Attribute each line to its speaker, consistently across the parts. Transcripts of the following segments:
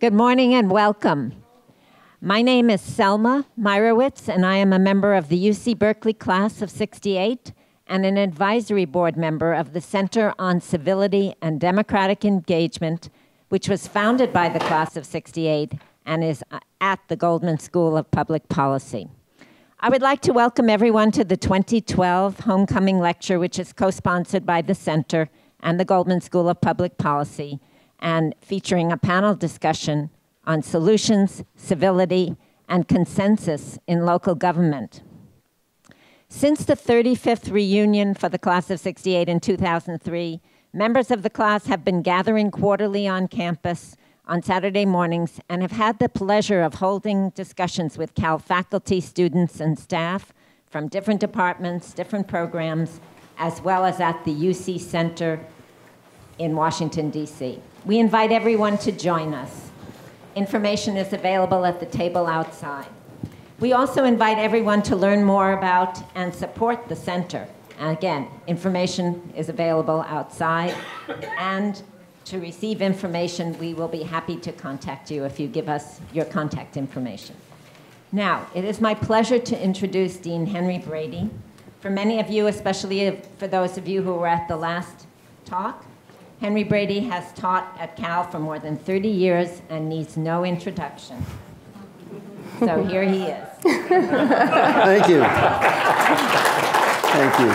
Speaker 1: Good morning and welcome. My name is Selma Meyerowitz, and I am a member of the UC Berkeley class of '68 and an advisory board member of the Center on Civility and Democratic Engagement, which was founded by the class of '68 and is at the Goldman School of Public Policy. I would like to welcome everyone to the 2012 Homecoming Lecture, which is co-sponsored by the Center and the Goldman School of Public Policy, and featuring a panel discussion on solutions, civility, and consensus in local government. Since the 35th reunion for the class of '68 in 2003, members of the class have been gathering quarterly on campus on Saturday mornings and have had the pleasure of holding discussions with Cal faculty, students, and staff from different departments, different programs, as well as at the UC Center in Washington, D.C. We invite everyone to join us. Information is available at the table outside. We also invite everyone to learn more about and support the center. And again, information is available outside. And to receive information, we will be happy to contact you if you give us your contact information. Now, it is my pleasure to introduce Dean Henry Brady. For many of you, especially for those of you who were at the last talk, Henry Brady has taught at Cal for more than 30 years and needs no introduction. So here he is.
Speaker 2: Thank you. Thank you.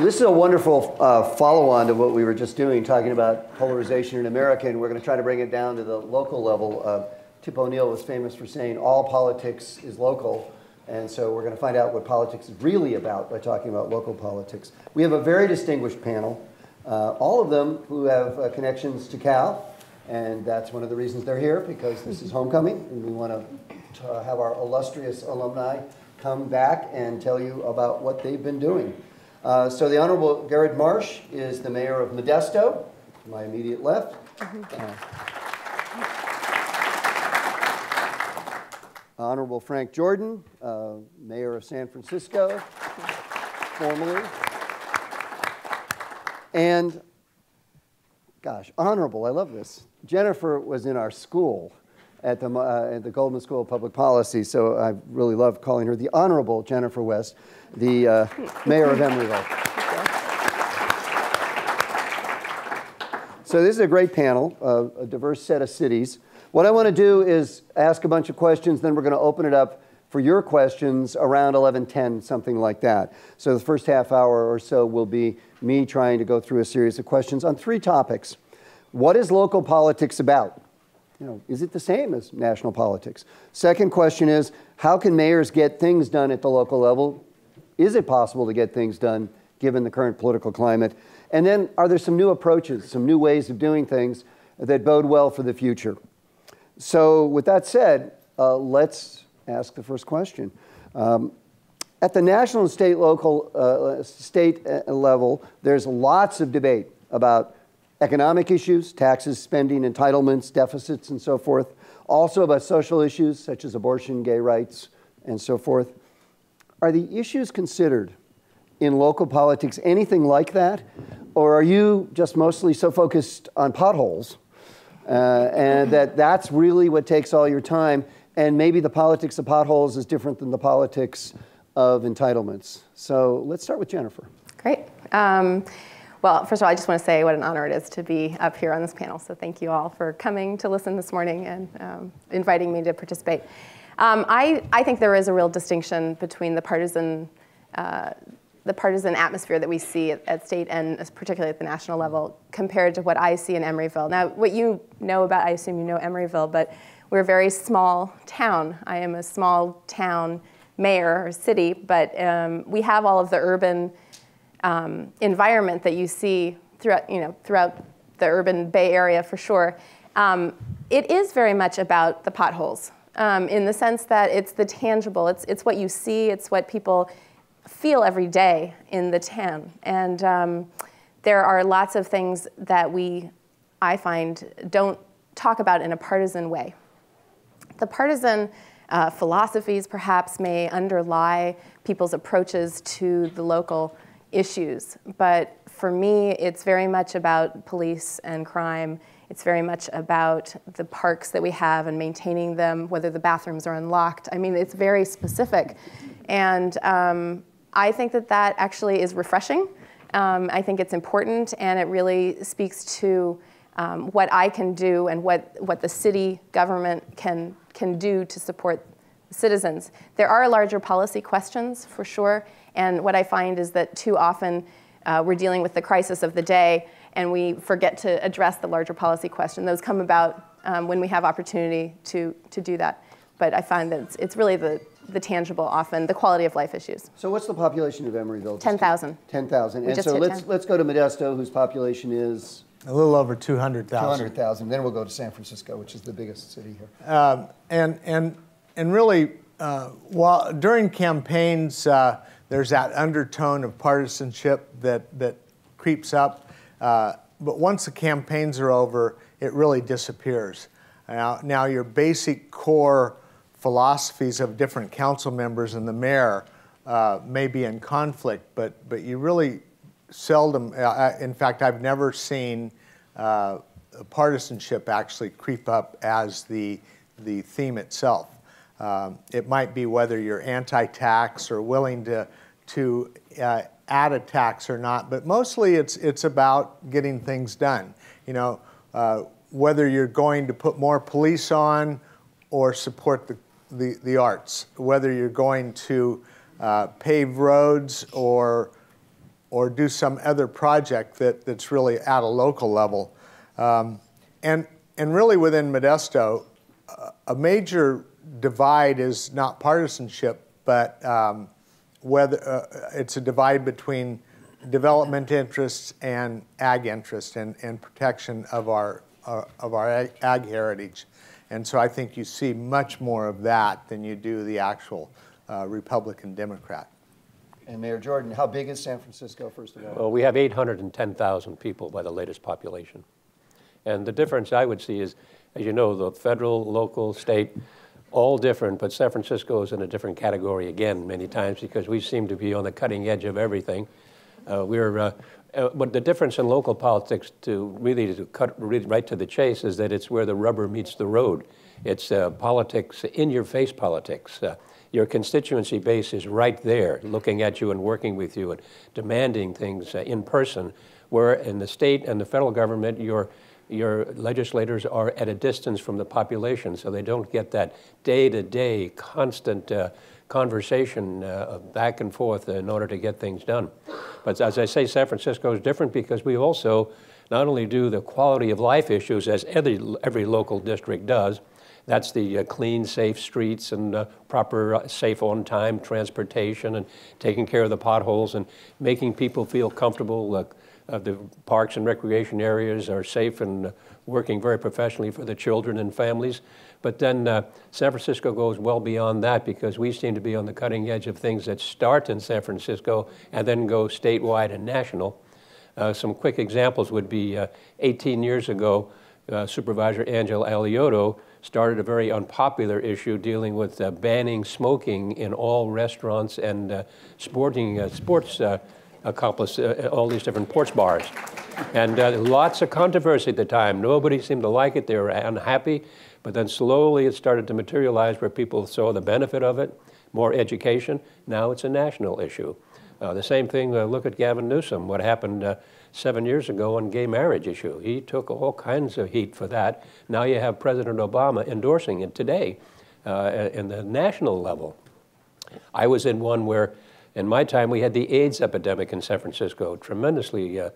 Speaker 2: This is a wonderful follow-on to what we were just doing, talking about polarization in America, and we're going to try to bring it down to the local level. Tip O'Neill was famous for saying all politics is local. And so we're going to find out what politics is really about by talking about local politics. We have a very distinguished panel, all of them who have connections to Cal, and that's one of the reasons they're here, because this is homecoming, and we want to have our illustrious alumni come back and tell you about what they've been doing. So the Honorable Garrett Marsh is the mayor of Modesto, to my immediate left. Honorable Frank Jordan, Mayor of San Francisco, formerly. And, gosh, Honorable, I love this. Jennifer was in our school at the Goldman School of Public Policy, so I really love calling her the Honorable Jennifer West, the Mayor of Emeryville. So this is a great panel, a diverse set of cities. What I want to do is ask a bunch of questions, then we're going to open it up for your questions around 11:10, something like that. So the first half hour or so will be me trying to go through a series of questions on three topics. What is local politics about? Is it the same as national politics? Second question is, how can mayors get things done at the local level? Is it possible to get things done given the current political climate? And then are there some new approaches, some new ways of doing things that bode well for the future? So with that said, let's ask the first question. At the national and state level, there's lots of debate about economic issues, taxes, spending, entitlements, deficits, and so forth. Also about social issues such as abortion, gay rights, and so forth. Are the issues considered in local politics anything like that? Or are you just mostly so focused on potholes and that's really what takes all your time, and maybe the politics of potholes is different than the politics of entitlements? So let's start with Jennifer.
Speaker 3: Great. Well, first of all, I just want to say what an honor it is to be up here on this panel. So thank you all for coming to listen this morning and inviting me to participate. I think there is a real distinction between the partisan atmosphere that we see at state and particularly at the national level compared to what I see in Emeryville. Now, what you know about, I assume you know Emeryville, but we're a very small town. I am a small town mayor or city, but we have all of the urban environment that you see throughout the urban Bay Area for sure. It is very much about the potholes in the sense that it's the tangible. It's what you see. It's what people feel every day in the town. And there are lots of things that I find, don't talk about in a partisan way. The partisan philosophies perhaps may underlie people's approaches to the local issues. But for me, it's very much about police and crime. It's very much about the parks that we have and maintaining them, whether the bathrooms are unlocked. I mean, it's very specific. And I think that that actually is refreshing. I think it's important, and it really speaks to what I can do and what the city government can do to support citizens. There are larger policy questions, for sure, and what I find is that too often we're dealing with the crisis of the day, and we forget to address the larger policy question. Those come about when we have opportunity to do that. But I find that it's really the tangible, often, the quality of life issues.
Speaker 2: So what's the population of Emeryville?
Speaker 3: 10,000.
Speaker 2: 10,000. And so let's go to Modesto, whose population is?
Speaker 4: A little over 200,000.
Speaker 2: 200,000. Then we'll go to San Francisco, which is the biggest city here.
Speaker 4: And really, while during campaigns, there's that undertone of partisanship that creeps up. But once the campaigns are over, it really disappears. Now your basic core philosophies of different council members and the mayor may be in conflict, but you really seldom, in fact, I've never seen partisanship actually creep up as the theme itself. It might be whether you're anti-tax or willing to add a tax or not, but mostly it's about getting things done. You know, whether you're going to put more police on or support the arts, whether you're going to pave roads or do some other project that's really at a local level. And really within Modesto, a major divide is not partisanship, but whether it's a divide between development interests and ag interests and protection of our ag heritage. And so I think you see much more of that than you do the actual Republican Democrat.
Speaker 2: And Mayor Jordan, how big is San Francisco, first of all?
Speaker 5: Well, we have 810,000 people by the latest population. And the difference I would see is, as you know, the federal, local, state, all different, but San Francisco is in a different category again many times because we seem to be on the cutting edge of everything. But the difference in local politics, to cut right to the chase, is that it's where the rubber meets the road. It's politics, in-your-face politics. Your constituency base is right there, looking at you and working with you and demanding things in person, where in the state and the federal government, your legislators are at a distance from the population, so they don't get that day-to-day constant conversation back and forth in order to get things done. But as I say, San Francisco is different because we also not only do the quality of life issues as every local district does. That's the clean, safe streets and proper, safe, on-time transportation and taking care of the potholes and making people feel comfortable. The parks and recreation areas are safe and working very professionally for the children and families. But then San Francisco goes well beyond that because we seem to be on the cutting edge of things that start in San Francisco and then go statewide and national. Some quick examples would be 18 years ago, Supervisor Angela Alioto started a very unpopular issue dealing with banning smoking in all restaurants and sports accomplice all these different sports bars. And lots of controversy at the time. Nobody seemed to like it. They were unhappy. But then slowly it started to materialize where people saw the benefit of it, more education. Now it's a national issue. The same thing, look at Gavin Newsom, what happened 7 years ago on gay marriage issue. He took all kinds of heat for that. Now you have President Obama endorsing it today in the national level. I was in one where, in my time, we had the AIDS epidemic in San Francisco, tremendously a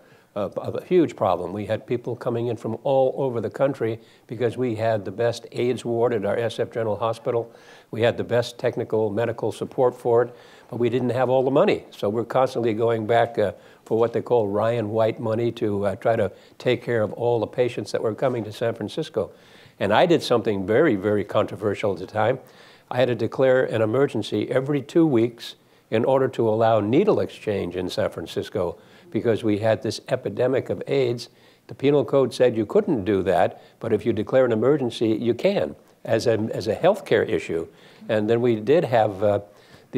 Speaker 5: huge problem. We had people coming in from all over the country because we had the best AIDS ward at our SF General Hospital. We had the best technical medical support for it, but we didn't have all the money. So we're constantly going back for what they call Ryan White money to try to take care of all the patients that were coming to San Francisco. And I did something very, very controversial at the time. I had to declare an emergency every 2 weeks in order to allow needle exchange in San Francisco because we had this epidemic of AIDS. The penal code said you couldn't do that, but if you declare an emergency, you can as a healthcare issue. And then we did have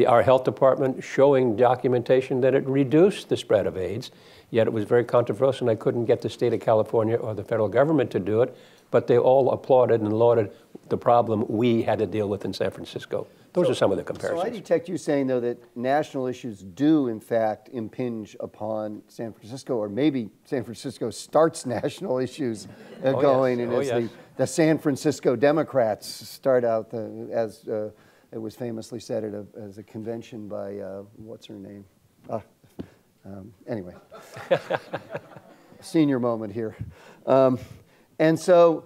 Speaker 5: our health department showing documentation that it reduced the spread of AIDS, yet it was very controversial, and I couldn't get the state of California or the federal government to do it, but they all applauded and lauded the problem we had to deal with in San Francisco. Those are some of the comparisons.
Speaker 2: So I detect you saying, though, that national issues do, in fact, impinge upon San Francisco, or maybe San Francisco starts national issues going,
Speaker 5: yes.
Speaker 2: and
Speaker 5: Yes.
Speaker 2: the San Francisco Democrats start out, as it was famously said as a convention by, what's her name? Anyway, senior moment here. And so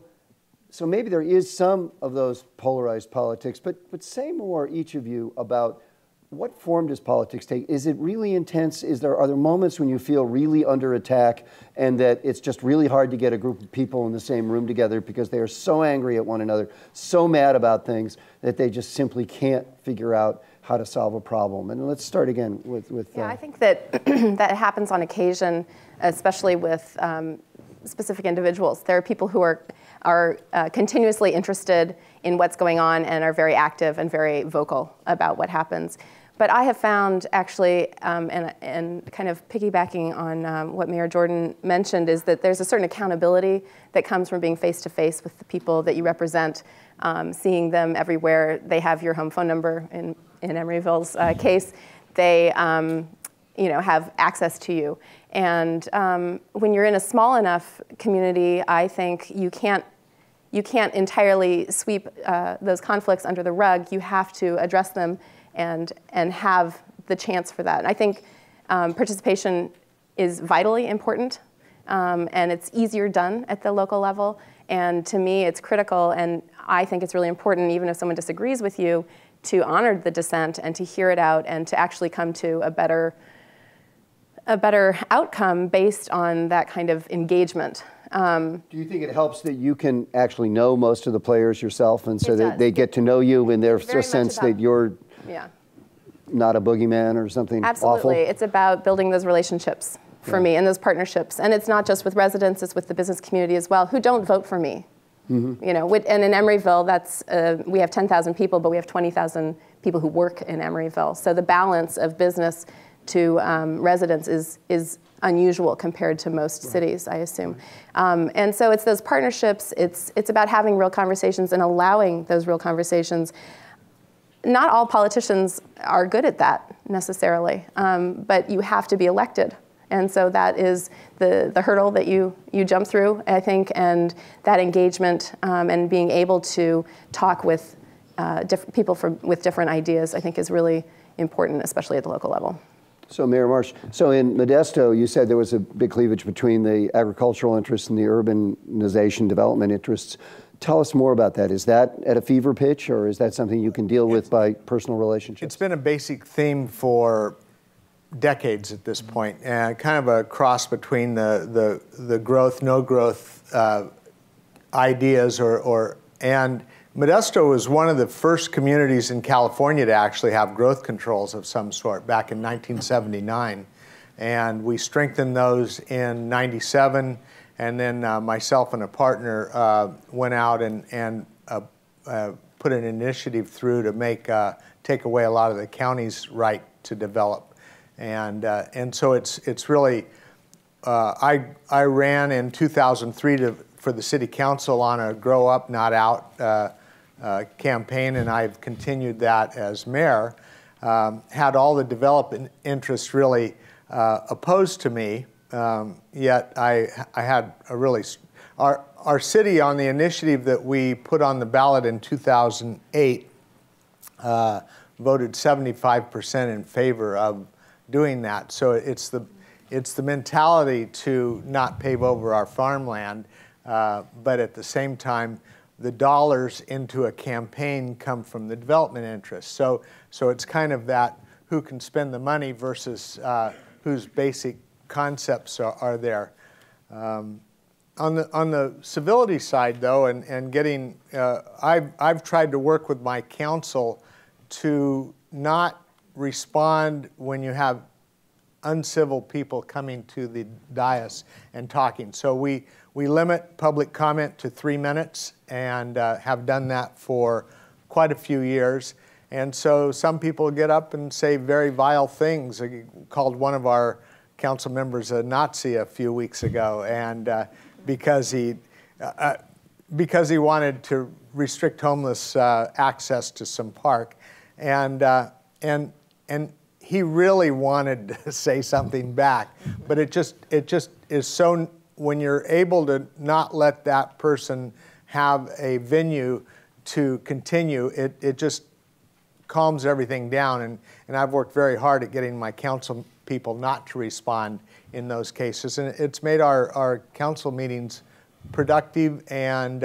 Speaker 2: maybe there is some of those polarized politics, but say more, each of you, about what form does politics take? Is it really intense? Are there moments when you feel really under attack and that it's just really hard to get a group of people in the same room together because they are so angry at one another, so mad about things that they just simply can't figure out how to solve a problem? And let's start again with
Speaker 3: yeah, I think that that happens on occasion, especially with specific individuals. There are people who are continuously interested in what's going on and are very active and very vocal about what happens. But I have found, actually, and kind of piggybacking on what Mayor Jordan mentioned, is that there's a certain accountability that comes from being face-to-face with the people that you represent, seeing them everywhere. They have your home phone number in Emeryville's case. They have access to you. And when you're in a small enough community, I think you can't entirely sweep those conflicts under the rug. You have to address them and have the chance for that. And I think participation is vitally important, and it's easier done at the local level. And to me, it's critical, and I think it's really important, even if someone disagrees with you, to honor the dissent and to hear it out and to actually come to a better outcome based on that kind of engagement.
Speaker 2: Do you think it helps that you can actually know most of the players yourself, and so that
Speaker 3: does.
Speaker 2: they get to know you, and there's a sense that you're not a boogeyman or something
Speaker 3: Absolutely.
Speaker 2: awful?
Speaker 3: It's about building those relationships for me and those partnerships. And it's not just with residents, it's with the business community as well, who don't vote for me. Mm-hmm. And in Emeryville, we have 10,000 people, but we have 20,000 people who work in Emeryville. So the balance of business to residents is unusual compared to most cities, I assume. And so it's those partnerships, it's about having real conversations and allowing those real conversations. Not all politicians are good at that necessarily, but you have to be elected. And so that is the hurdle that you jump through, I think, and that engagement and being able to talk with different people with different ideas, I think, is really important, especially at the local level.
Speaker 2: So Mayor Marsh, so in Modesto, you said there was a big cleavage between the agricultural interests and the urbanization development interests. Tell us more about that. Is that at a fever pitch, or is that something you can deal with by personal relationships?
Speaker 4: It's been a basic theme for decades at this point, and kind of a cross between the growth, no growth ideas, and Modesto was one of the first communities in California to actually have growth controls of some sort back in 1979. And we strengthened those in 97. And then myself and a partner went out and put an initiative through to take away a lot of the county's right to develop. And so it's really, I ran in 2003 for the city council on a Grow Up, Not Out campaign, and I've continued that as mayor. Had all the development interests really opposed to me, yet I had a really, our city, on the initiative that we put on the ballot in 2008, voted 75% in favor of doing that. So it's the mentality to not pave over our farmland, but at the same time, the dollars into a campaign come from the development interests. So it's kind of that who can spend the money versus whose basic concepts are there. On the civility side, though, and getting, I've tried to work with my council to not respond when you have uncivil people coming to the dais and talking. So we limit public comment to 3 minutes, and have done that for quite a few years. And so some people get up and say very vile things. I called one of our council members a Nazi a few weeks ago, and because he wanted to restrict homeless access to some park, and he really wanted to say something back, but it just is so, when you're able to not let that person have a venue to continue, it just calms everything down, and I've worked very hard at getting my council people not to respond in those cases, and it's made our council meetings productive, and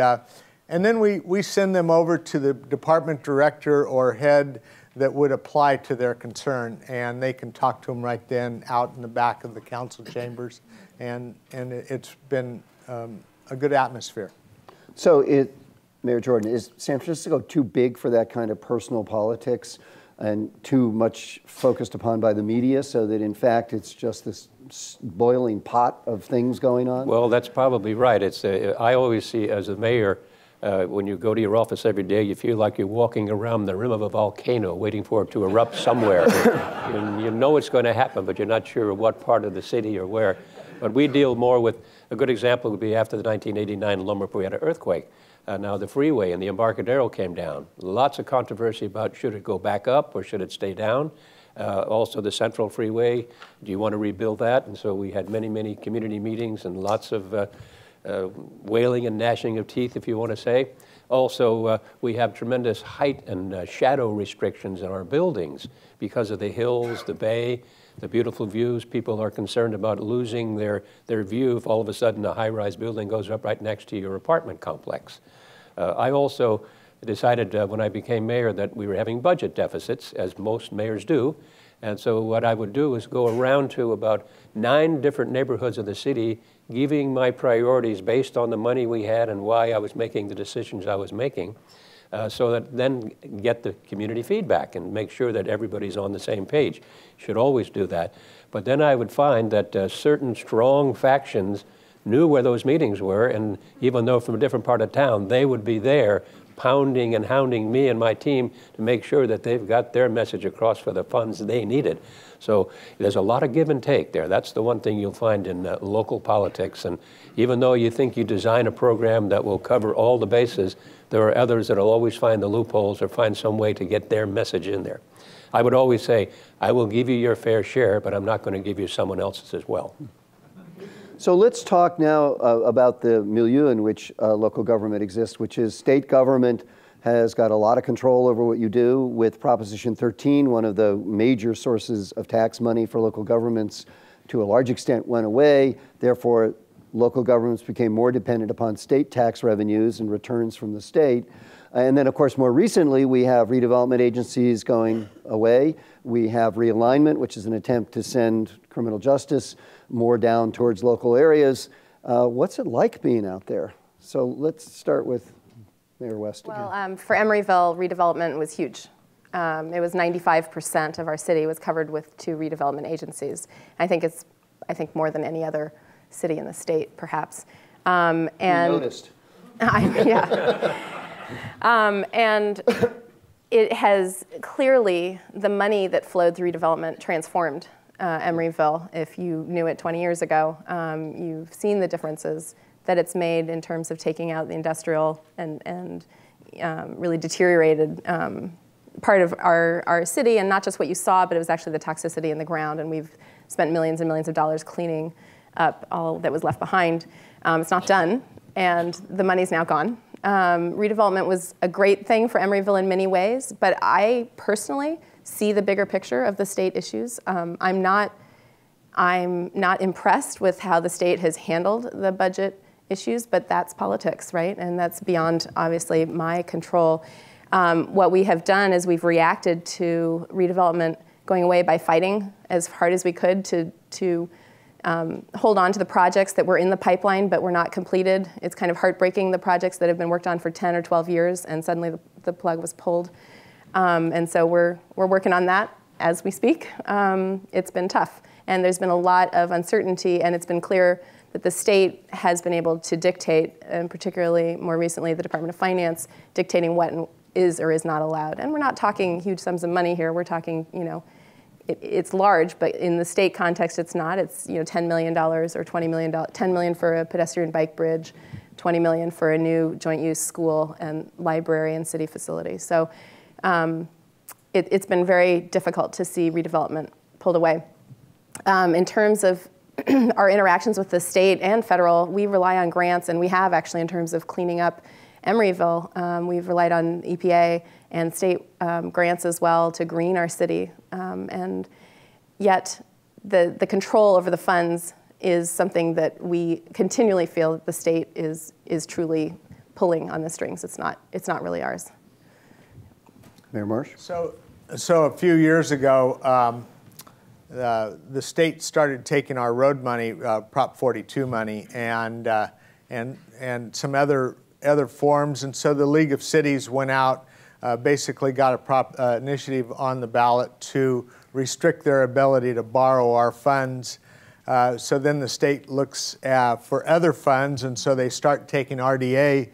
Speaker 4: then we send them over to the department director or head that would apply to their concern, and they can talk to them right then out in the back of the council chambers, and it's been a good atmosphere.
Speaker 2: So Mayor Jordan, is San Francisco too big for that kind of personal politics and too much focused upon by the media, so that in fact it's just this boiling pot of things going on?
Speaker 5: Well, that's probably right. I always see as a mayor, when you go to your office every day, you feel like you're walking around the rim of a volcano waiting for it to erupt somewhere. You know it's going to happen, but you're not sure what part of the city or where. But we deal more with, a good example would be after the 1989 Lumberport, we had an earthquake. Now the freeway and the Embarcadero came down. Lots of controversy about should it go back up or should it stay down. Also the Central Freeway, do you want to rebuild that? And so we had many, many community meetings and lots of wailing and gnashing of teeth, if you want to say. Also, we have tremendous height and shadow restrictions in our buildings because of the hills, the bay, the beautiful views. People are concerned about losing their view if all of a sudden a high-rise building goes up right next to your apartment complex. I also decided when I became mayor that we were having budget deficits, as most mayors do. And so what I would do is go around to about 9 different neighborhoods of the city, giving my priorities based on the money we had and why I was making the decisions I was making, so that then get the community feedback and make sure that everybody's on the same page. Should always do that. But then I would find that certain strong factions knew where those meetings were, and even though from a different part of town, they would be there pounding and hounding me and my team to make sure that they've got their message across for the funds they needed. So there's a lot of give and take there. That's the one thing you'll find in local politics. And even though you think you design a program that will cover all the bases, there are others that will always find the loopholes or find some way to get their message in there. I would always say, I will give you your fair share, but I'm not going to give you someone else's as well.
Speaker 2: So let's talk now about the milieu in which local government exists, which is state government has got a lot of control over what you do. With Proposition 13, one of the major sources of tax money for local governments to a large extent went away. Therefore, local governments became more dependent upon state tax revenues and returns from the state. And then, of course, more recently, we have redevelopment agencies going away. We have realignment, which is an attempt to send criminal justice more down towards local areas. What's it like being out there? So let's start with Mayor West again.
Speaker 3: Well, for Emeryville, redevelopment was huge. It was 95% of our city was covered with 2 redevelopment agencies. I think more than any other city in the state, perhaps. And
Speaker 2: you noticed.
Speaker 3: Yeah. And it has clearly, the money that flowed through redevelopment transformed Emeryville. If you knew it 20 years ago, you've seen the differences that it's made in terms of taking out the industrial and really deteriorated part of our city, and not just what you saw, but it was actually the toxicity in the ground, and we've spent millions and millions of dollars cleaning up all that was left behind. It's not done, and the money's now gone. Redevelopment was a great thing for Emeryville in many ways, but I personally see the bigger picture of the state issues. I'm not impressed with how the state has handled the budget issues, but that's politics, right? And that's beyond, obviously, my control. What we have done is we've reacted to redevelopment going away by fighting as hard as we could to hold on to the projects that were in the pipeline but were not completed. It's kind of heartbreaking, the projects that have been worked on for 10 or 12 years, and suddenly the plug was pulled. And so we're working on that as we speak. It's been tough, and there's been a lot of uncertainty, and it's been clear that the state has been able to dictate, and particularly more recently the Department of Finance, dictating what is or is not allowed. And we're not talking huge sums of money here. We're talking, it's large, but in the state context, it's not. It's $10 million or $20 million, $10 million for a pedestrian bike bridge, $20 million for a new joint use school and library and city facility. So it's been very difficult to see redevelopment pulled away. In terms of our interactions with the state and federal, we rely on grants, and we have actually in terms of cleaning up Emeryville. We've relied on EPA and state grants as well to green our city. And yet the control over the funds is something that we continually feel that the state is truly pulling on the strings. It's not really ours.
Speaker 2: Mayor Marsh?
Speaker 4: So a few years ago, the state started taking our road money, Prop 42 money, and some other forms, and so the League of Cities went out, basically got a initiative on the ballot to restrict their ability to borrow our funds. So then the state looks for other funds, and so they start taking RDA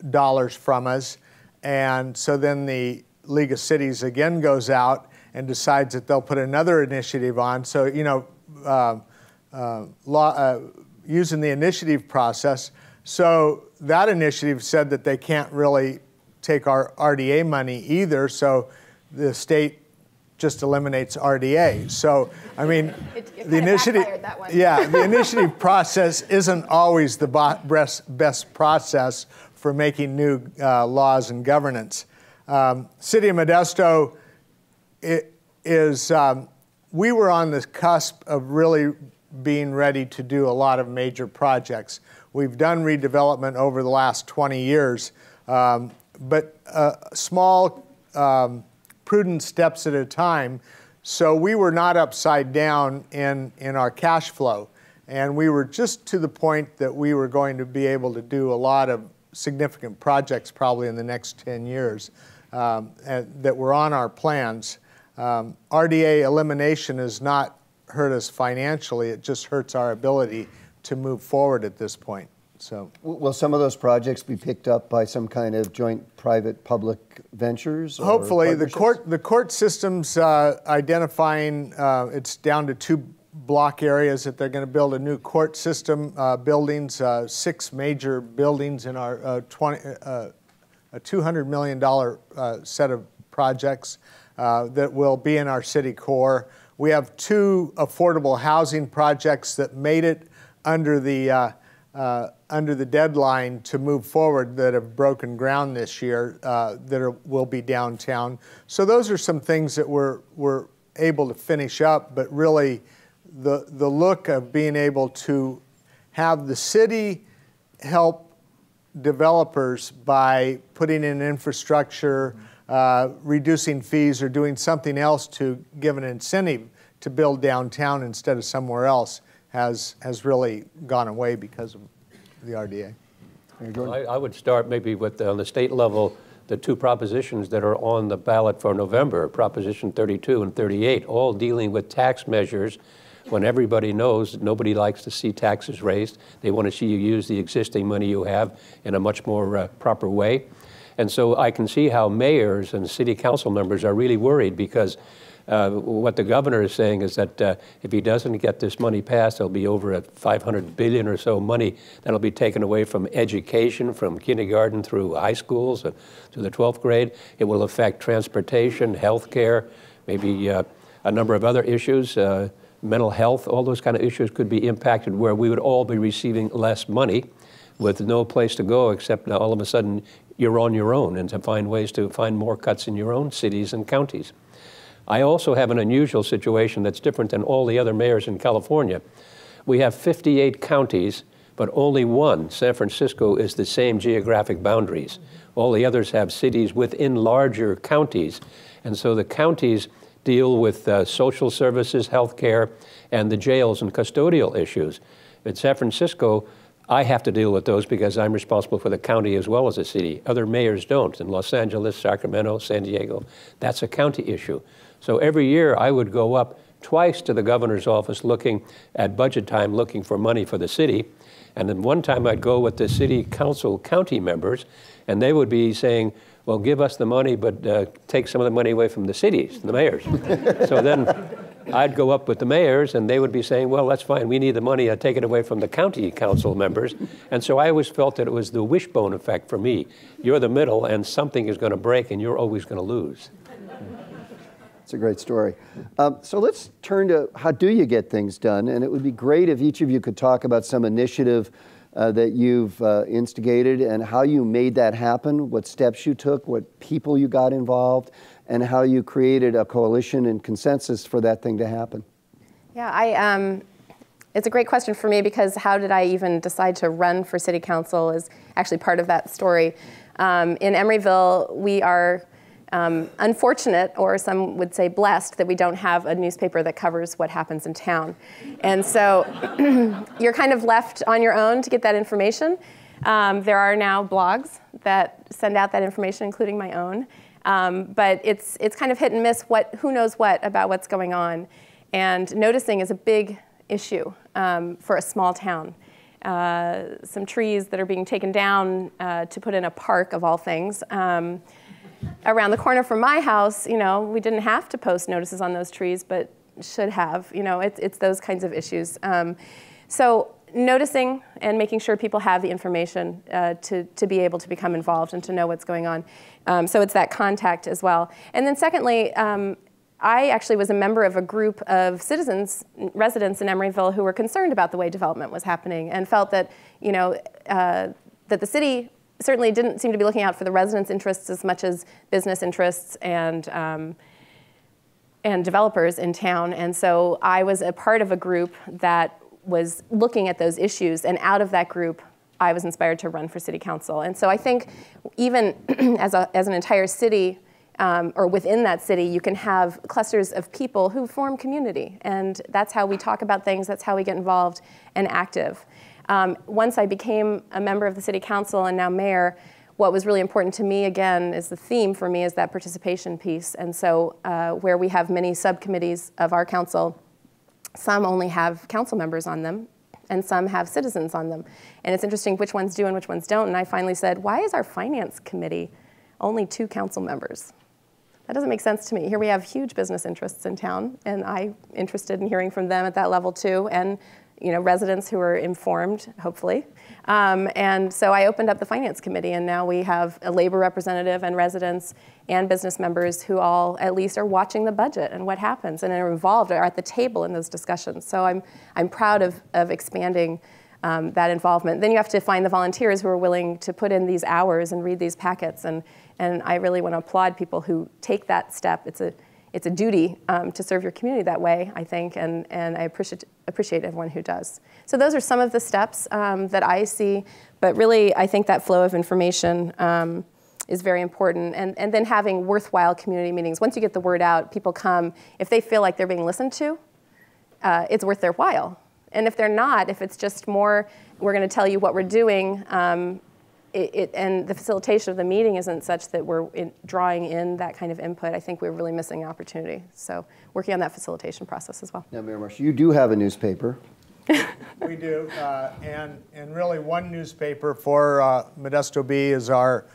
Speaker 4: dollars from us, and so then the League of Cities again goes out and decides that they'll put another initiative on. So, using the initiative process. So that initiative said that they can't really take our RDA money either, so the state just eliminates RDA. So, I mean, the initiative, the initiative process isn't always the best process for making new laws and governance. City of Modesto, we were on the cusp of really being ready to do a lot of major projects. We've done redevelopment over the last 20 years, but small, prudent steps at a time. So we were not upside down in our cash flow. And we were just to the point that we were going to be able to do a lot of significant projects probably in the next 10 years that were on our plans. RDA elimination has not hurt us financially. It just hurts our ability to move forward at this point. So,
Speaker 2: will some of those projects be picked up by some kind of joint private-public ventures?
Speaker 4: Hopefully, the court system's identifying it's down to 2 block areas that they're going to build a new court system buildings, 6 major buildings in our a $200 million set of projects that will be in our city core. We have 2 affordable housing projects that made it under the deadline to move forward that have broken ground this year will be downtown. So those are some things that we're able to finish up, but really the look of being able to have the city help developers by putting in infrastructure, reducing fees, or doing something else to give an incentive to build downtown instead of somewhere else has really gone away because of the RDA.
Speaker 5: I would start maybe with, on the state level, the 2 propositions that are on the ballot for November, Proposition 32 and 38, all dealing with tax measures when everybody knows that nobody likes to see taxes raised. They want to see you use the existing money you have in a much more proper way. And so I can see how mayors and city council members are really worried because what the governor is saying is that if he doesn't get this money passed, there'll be over $500 billion or so money that'll be taken away from education, from kindergarten through high schools to the 12th grade. It will affect transportation, health care, maybe a number of other issues, mental health. All those kind of issues could be impacted where we would all be receiving less money with no place to go except now all of a sudden you're on your own and to find ways to find more cuts in your own cities and counties. I also have an unusual situation that's different than all the other mayors in California. We have 58 counties, but only one, San Francisco, is the same geographic boundaries. All the others have cities within larger counties. And so the counties deal with social services, healthcare, and the jails and custodial issues. In San Francisco, I have to deal with those because I'm responsible for the county as well as the city. Other mayors don't. In Los Angeles, Sacramento, San Diego, that's a county issue. So every year I would go up twice to the governor's office looking at budget time, looking for money for the city. And then one time I'd go with the city council county members, and they would be saying, well, give us the money, but take some of the money away from the cities, the mayors. So then I'd go up with the mayors, and they would be saying, well, that's fine, we need the money, take it away from the county council members. And so I always felt that it was the wishbone effect for me. You're the middle, and something is going to break, and you're always going to lose.
Speaker 2: It's a great story. So let's turn to how do you get things done? And it would be great if each of you could talk about some initiative that you've instigated and how you made that happen, what steps you took, what people you got involved, and how you created a coalition and consensus for that thing to happen.
Speaker 3: Yeah, it's a great question for me because how did I even decide to run for city council is actually part of that story. In Emeryville, we are unfortunate, or some would say blessed, that we don't have a newspaper that covers what happens in town. And so you're kind of left on your own to get that information. There are now blogs that send out that information, including my own. But it's kind of hit and miss who knows what about what's going on. And noticing is a big issue for a small town. Some trees that are being taken down to put in a park, of all things. Around the corner from my house, we didn't have to post notices on those trees, but should have. It's those kinds of issues. So noticing and making sure people have the information to be able to become involved and to know what's going on. So it's that contact as well. And then secondly, I actually was a member of a group of citizens, residents in Emeryville who were concerned about the way development was happening and felt that, that the city certainly didn't seem to be looking out for the residents' interests as much as business interests and developers in town. And so I was a part of a group that was looking at those issues, and out of that group, I was inspired to run for city council. And so I think even as an entire city, or within that city, you can have clusters of people who form community. And that's how we talk about things, that's how we get involved and active. Once I became a member of the city council and now mayor, what was really important to me, again, is the theme for me is that participation piece. And so where we have many subcommittees of our council, some only have council members on them, and some have citizens on them. And it's interesting which ones do and which ones don't. And I finally said, why is our finance committee only 2 council members? That doesn't make sense to me. Here we have huge business interests in town, and I'm interested in hearing from them at that level too, and residents who are informed, hopefully. And so I opened up the finance committee, and now we have a labor representative and residents and business members who all at least are watching the budget and what happens and are involved, are at the table in those discussions. So I'm proud of expanding that involvement. Then you have to find the volunteers who are willing to put in these hours and read these packets, and I really want to applaud people who take that step. It's a duty to serve your community that way, I think, and I appreciate everyone who does. So those are some of the steps that I see, but really I think that flow of information is very important. And then having worthwhile community meetings. Once you get the word out, people come. If they feel like they're being listened to, it's worth their while. And if they're not, if it's just more, we're going to tell you what we're doing, and the facilitation of the meeting isn't such that we're drawing in that kind of input, I think we're really missing an opportunity. So working on that facilitation process as well.
Speaker 2: Now, Mayor Marsh, you do have a newspaper.
Speaker 4: We do, and really one newspaper for Modesto Bee is our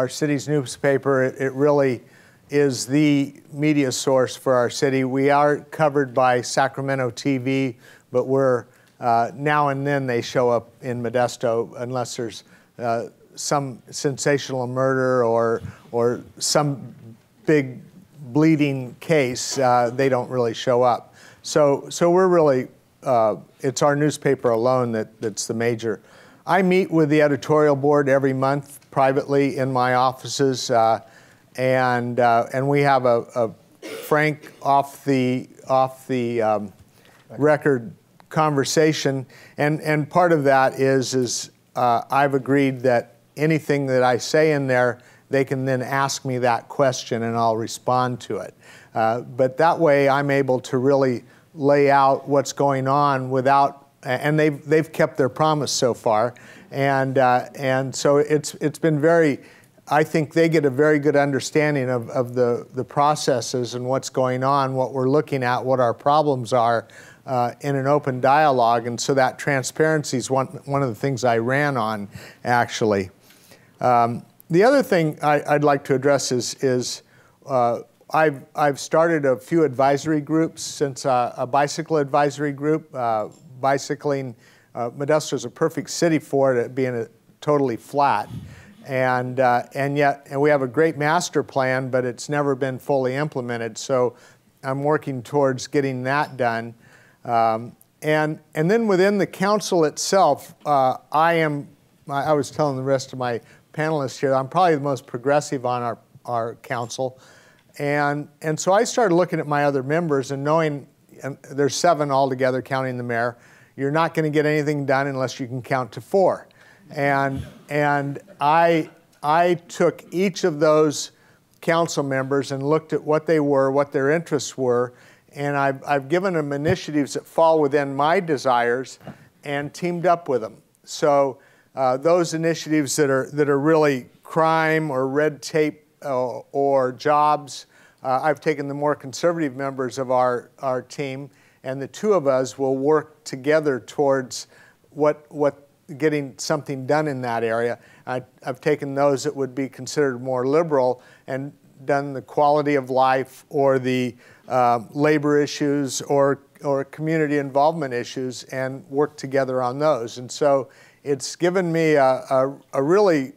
Speaker 4: city's newspaper. It really is the media source for our city. We are covered by Sacramento TV, but we're now and then they show up in Modesto unless there's some sensational murder or some big bleeding case. They don't really show up. So we're really, it's our newspaper alone that's the major. I meet with the editorial board every month privately in my offices, and we have a frank off the record conversation, and part of that is I've agreed that anything that I say in there, they can then ask me that question and I'll respond to it. But that way I'm able to really lay out what's going on without, and they've kept their promise so far, and so it's been very, I think they get a very good understanding of the processes and what's going on, what we're looking at, what our problems are in an open dialogue. And so that transparency is one of the things I ran on, actually. The other thing I'd like to address is I've started a few advisory groups since a bicycle advisory group. Bicycling, Modesto is a perfect city for it, being totally flat. And we have a great master plan, but it's never been fully implemented. So I'm working towards getting that done. And then within the council itself, I was telling the rest of my panelists here, I'm probably the most progressive on our council. And so I started looking at my other members and knowing, and there's 7 altogether, counting the mayor, you're not going to get anything done unless you can count to 4. And I took each of those council members and looked at what they were, what their interests were, and I've given them initiatives that fall within my desires and teamed up with them. So those initiatives that are really crime or red tape or jobs, I've taken the more conservative members of our team, and the 2 of us will work together towards getting something done in that area. I've taken those that would be considered more liberal and done the quality of life or the labor issues or community involvement issues and worked together on those. And so it's given me a really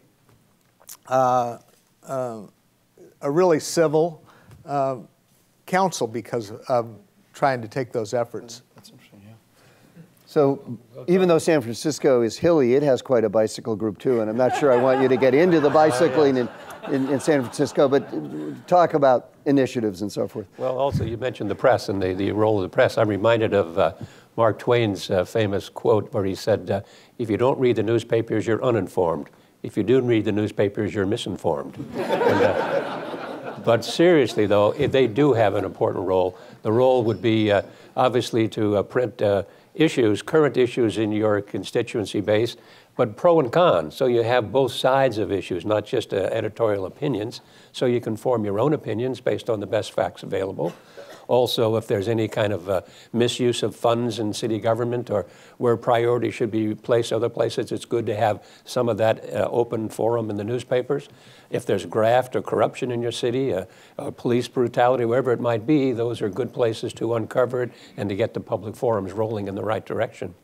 Speaker 4: civil council because of trying to take those efforts.
Speaker 2: That's interesting, yeah. So even though San Francisco is hilly, it has quite a bicycle group too, and I'm not sure I want you to get into the bicycling in San Francisco, but talk about initiatives and so forth.
Speaker 5: Well, also you mentioned the press and the role of the press. I'm reminded of Mark Twain's famous quote where he said, if you don't read the newspapers, you're uninformed. If you do read the newspapers, you're misinformed. But seriously, though, they do have an important role. The role would be obviously to print issues, current issues in your constituency base, but pro and con. So you have both sides of issues, not just editorial opinions. So you can form your own opinions based on the best facts available. Also, if there's any kind of misuse of funds in city government or where priority should be placed other places, it's good to have some of that open forum in the newspapers. If there's graft or corruption in your city, police brutality, wherever it might be, those are good places to uncover it and to get the public forums rolling in the right direction.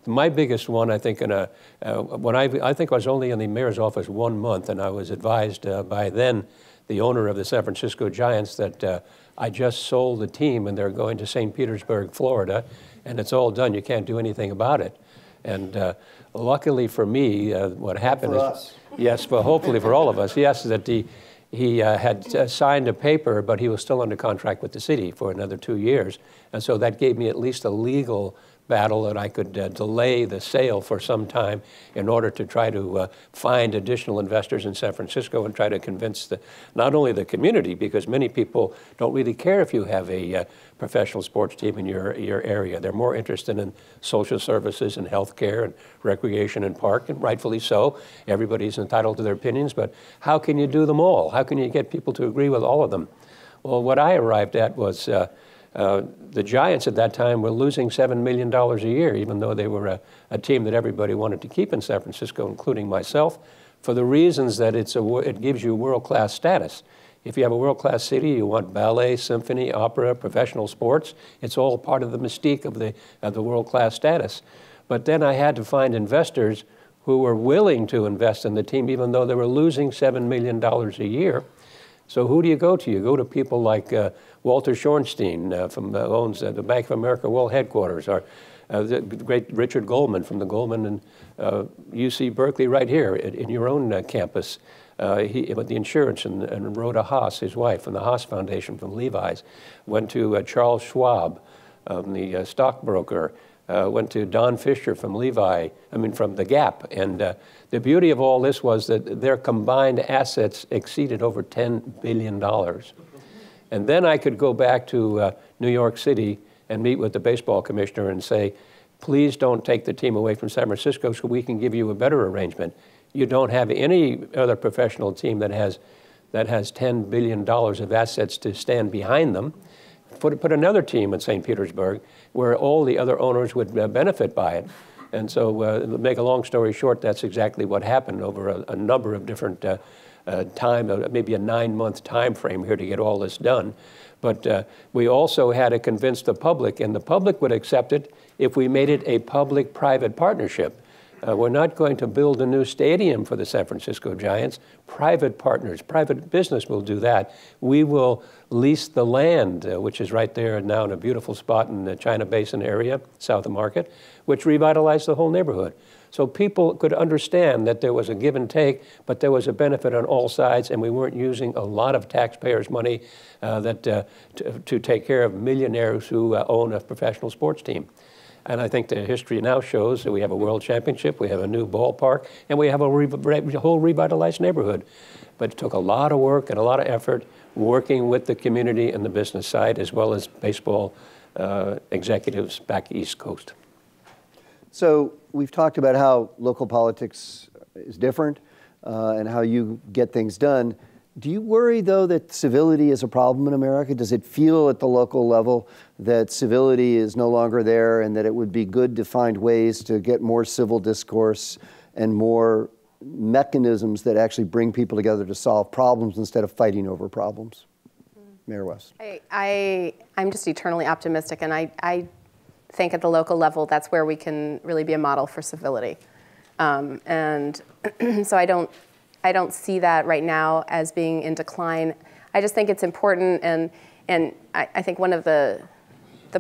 Speaker 5: My biggest one, I think, I think I was only in the mayor's office 1 month, and I was advised by then the owner of the San Francisco Giants that I just sold the team and they're going to St. Petersburg, Florida, and it's all done. You can't do anything about it. And luckily for me, what happened is,
Speaker 2: us.
Speaker 5: Yes, well, hopefully for all of us, yes, that he had signed a paper, but he was still under contract with the city for another 2 years. And so that gave me at least a legal battle that I could delay the sale for some time in order to try to find additional investors in San Francisco and try to convince not only the community, because many people don't really care if you have a professional sports team in your area. They're more interested in social services and health care and recreation and park, and rightfully so. Everybody's entitled to their opinions, but how can you do them all? How can you get people to agree with all of them? Well, what I arrived at was the Giants at that time were losing $7 million a year, even though they were a team that everybody wanted to keep in San Francisco, including myself, for the reasons that it gives you world-class status. If you have a world-class city, you want ballet, symphony, opera, professional sports. It's all part of the mystique of the world-class status. But then I had to find investors who were willing to invest in the team, even though they were losing $7 million a year. So who do you go to? You go to people like Walter Schornstein, owns the Bank of America World Headquarters, or the great Richard Goldman from the Goldman and UC Berkeley right here in your own campus. With the insurance, and Rhoda Haas, his wife, from the Haas Foundation from Levi's. Went to Charles Schwab, the stockbroker. Went to Don Fisher from from the Gap. And the beauty of all this was that their combined assets exceeded over $10 billion. And then I could go back to New York City and meet with the baseball commissioner and say, please don't take the team away from San Francisco so we can give you a better arrangement. You don't have any other professional team that has $10 billion of assets to stand behind them. Put another team in St. Petersburg where all the other owners would benefit by it. And so, to make a long story short, that's exactly what happened over a number of different time, maybe a 9-month time frame here to get all this done. But we also had to convince the public, and the public would accept it if we made it a public-private partnership. We're not going to build a new stadium for the San Francisco Giants. Private partners, private business will do that. We will lease the land, which is right there now in a beautiful spot in the China Basin area, south of Market, which revitalized the whole neighborhood. So people could understand that there was a give and take, but there was a benefit on all sides, and we weren't using a lot of taxpayers' money to take care of millionaires who own a professional sports team. And I think the history now shows that we have a world championship, we have a new ballpark, and we have a whole revitalized neighborhood. But it took a lot of work and a lot of effort working with the community and the business side, as well as baseball executives back East Coast.
Speaker 2: So we've talked about how local politics is different and how you get things done. Do you worry, though, that civility is a problem in America? Does it feel at the local level that civility is no longer there and that it would be good to find ways to get more civil discourse and more mechanisms that actually bring people together to solve problems instead of fighting over problems? Mayor West.
Speaker 3: I'm just eternally optimistic, and I think at the local level that's where we can really be a model for civility. And so I don't see that right now as being in decline. I just think it's important, and I think one of the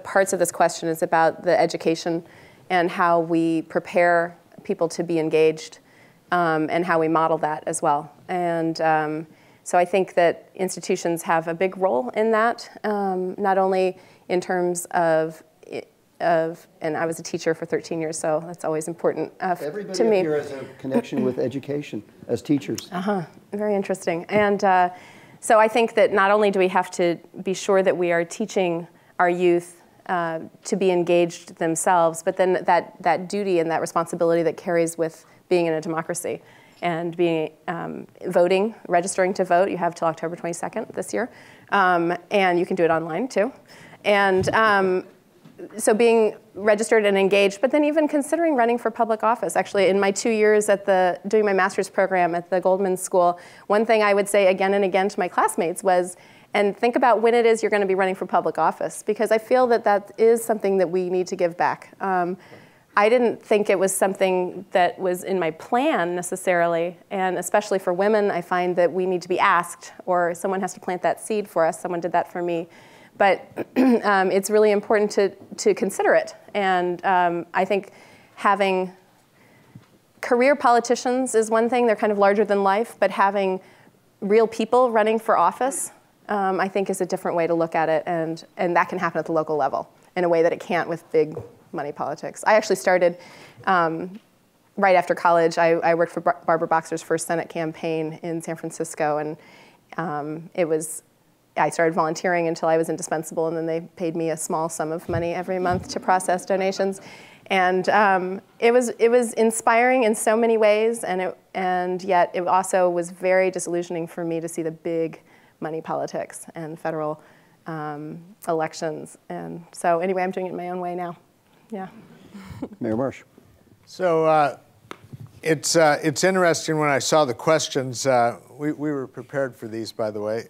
Speaker 3: parts of this question is about the education and how we prepare people to be engaged and how we model that as well. And so I think that institutions have a big role in that, not only in terms of, and I was a teacher for 13 years, so that's always important to me.
Speaker 2: Everybody here has a connection with education as teachers.
Speaker 3: Very interesting. And so I think that not only do we have to be sure that we are teaching our youth to be engaged themselves, but then that duty and that responsibility that carries with being in a democracy and being voting, registering to vote. You have till October 22nd this year, and you can do it online too. And so being registered and engaged, but then even considering running for public office. Actually, in my 2 years doing my master's program at the Goldman School, one thing I would say again and again to my classmates was, and think about when it is you're going to be running for public office, because I feel that is something that we need to give back. I didn't think it was something that was in my plan necessarily, and especially for women, I find that we need to be asked, or someone has to plant that seed for us. Someone did that for me. But it's really important to consider it. And I think having career politicians is one thing. They're kind of larger than life. But having real people running for office, I think, is a different way to look at it. And that can happen at the local level in a way that it can't with big money politics. I actually started right after college. I worked for Barbara Boxer's first Senate campaign in San Francisco. And I started volunteering until I was indispensable, and then they paid me a small sum of money every month to process donations. And it was inspiring in so many ways, and yet it also was very disillusioning for me to see the big money politics and federal elections. And so anyway, I'm doing it in my own way now. Yeah.
Speaker 2: Mayor Marsh.
Speaker 4: So it's interesting when I saw the questions. We were prepared for these, by the way.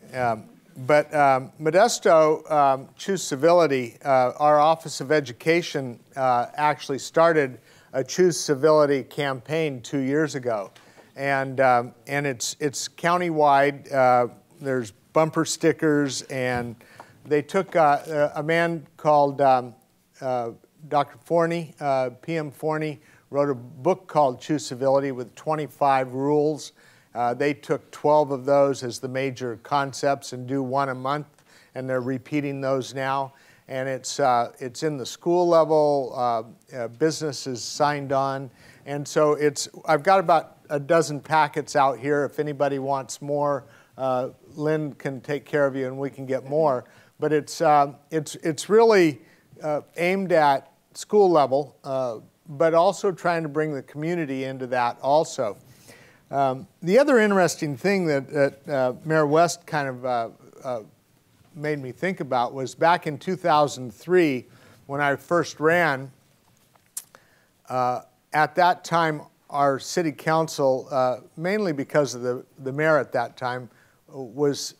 Speaker 4: But Modesto, Choose Civility, our Office of Education actually started a Choose Civility campaign 2 years ago. And it's countywide. There's bumper stickers, and they took a man called Dr. Forney, PM Forney, wrote a book called Choose Civility with 25 rules. They took 12 of those as the major concepts and do one a month, and they're repeating those now. And it's in the school level, businesses signed on. And so I've got about a dozen packets out here. If anybody wants more, Lynn can take care of you and we can get more. But it's really aimed at school level, but also trying to bring the community into that also. The other interesting thing that Mayor West kind of made me think about was back in 2003, when I first ran, At that time, our city council, mainly because of the mayor at that time, was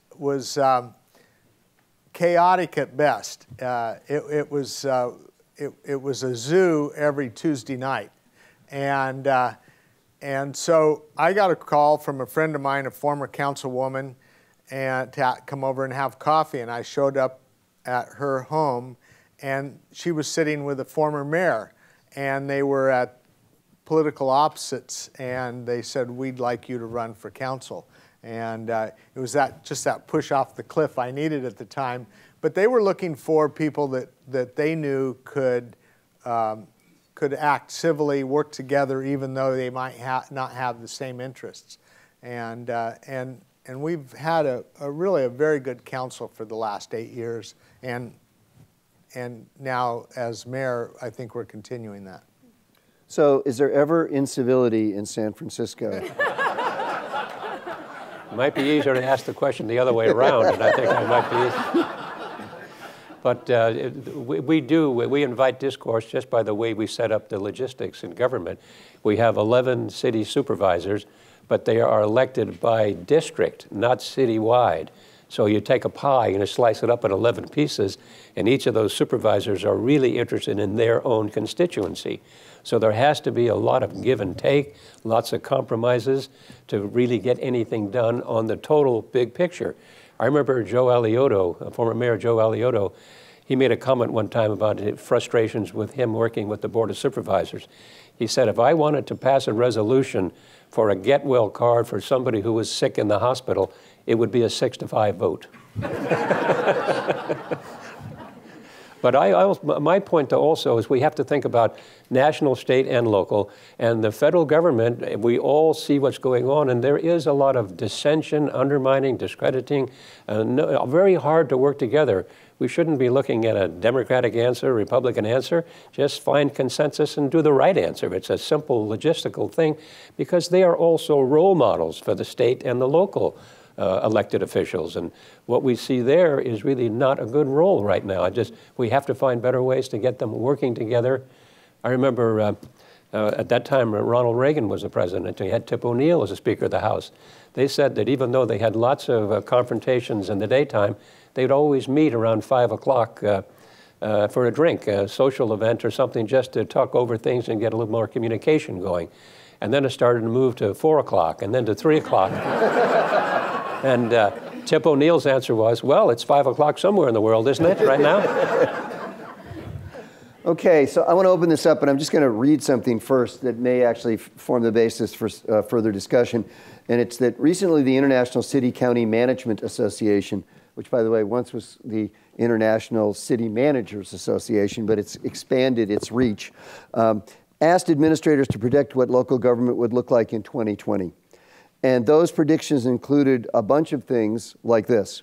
Speaker 4: chaotic at best. It was a zoo every Tuesday night, and so I got a call from a friend of mine, a former councilwoman, and to come over and have coffee. And I showed up at her home, and she was sitting with a former mayor, and they were at political opposites, and they said, "We'd like you to run for council." And it was just that push off the cliff I needed at the time. But they were looking for people that they knew could act civilly, work together, even though they might not have the same interests. And we've had a really very good council for the last 8 years. And now, as mayor, I think we're continuing that.
Speaker 2: So is there ever incivility in San Francisco?
Speaker 5: It might be easier to ask the question the other way around, and I think I might be easy. But we invite discourse just by the way we set up the logistics in government. We have 11 city supervisors, but they are elected by district, not citywide. So you take a pie and you slice it up in 11 pieces, and each of those supervisors are really interested in their own constituency. So there has to be a lot of give and take, lots of compromises to really get anything done on the total big picture. I remember Joe Alioto, former Mayor Joe Alioto, he made a comment one time about frustrations with him working with the Board of Supervisors. He said, if I wanted to pass a resolution for a get well card for somebody who was sick in the hospital, it would be a 6-5 vote. But my point also is we have to think about national, state, and local. And the federal government, we all see what's going on, and there is a lot of dissension, undermining, discrediting, very hard to work together. We shouldn't be looking at a Democratic answer, Republican answer. Just find consensus and do the right answer. It's a simple logistical thing because they are also role models for the state and the local elected officials. And what we see there is really not a good role right now. We have to find better ways to get them working together. I remember at that time Ronald Reagan was the president. He had Tip O'Neill as the Speaker of the House. They said that even though they had lots of confrontations in the daytime, they'd always meet around 5 o'clock for a drink, a social event or something, just to talk over things and get a little more communication going. And then it started to move to 4 o'clock and then to 3 o'clock. And Tip O'Neill's answer was, well, it's 5 o'clock somewhere in the world, isn't it, right now?
Speaker 2: Okay, so I want to open this up, and I'm just going to read something first that may actually form the basis for further discussion. And it's that recently the International City-County Management Association, which, by the way, once was the International City Managers Association, but it's expanded its reach, asked administrators to predict what local government would look like in 2020. And those predictions included a bunch of things like this.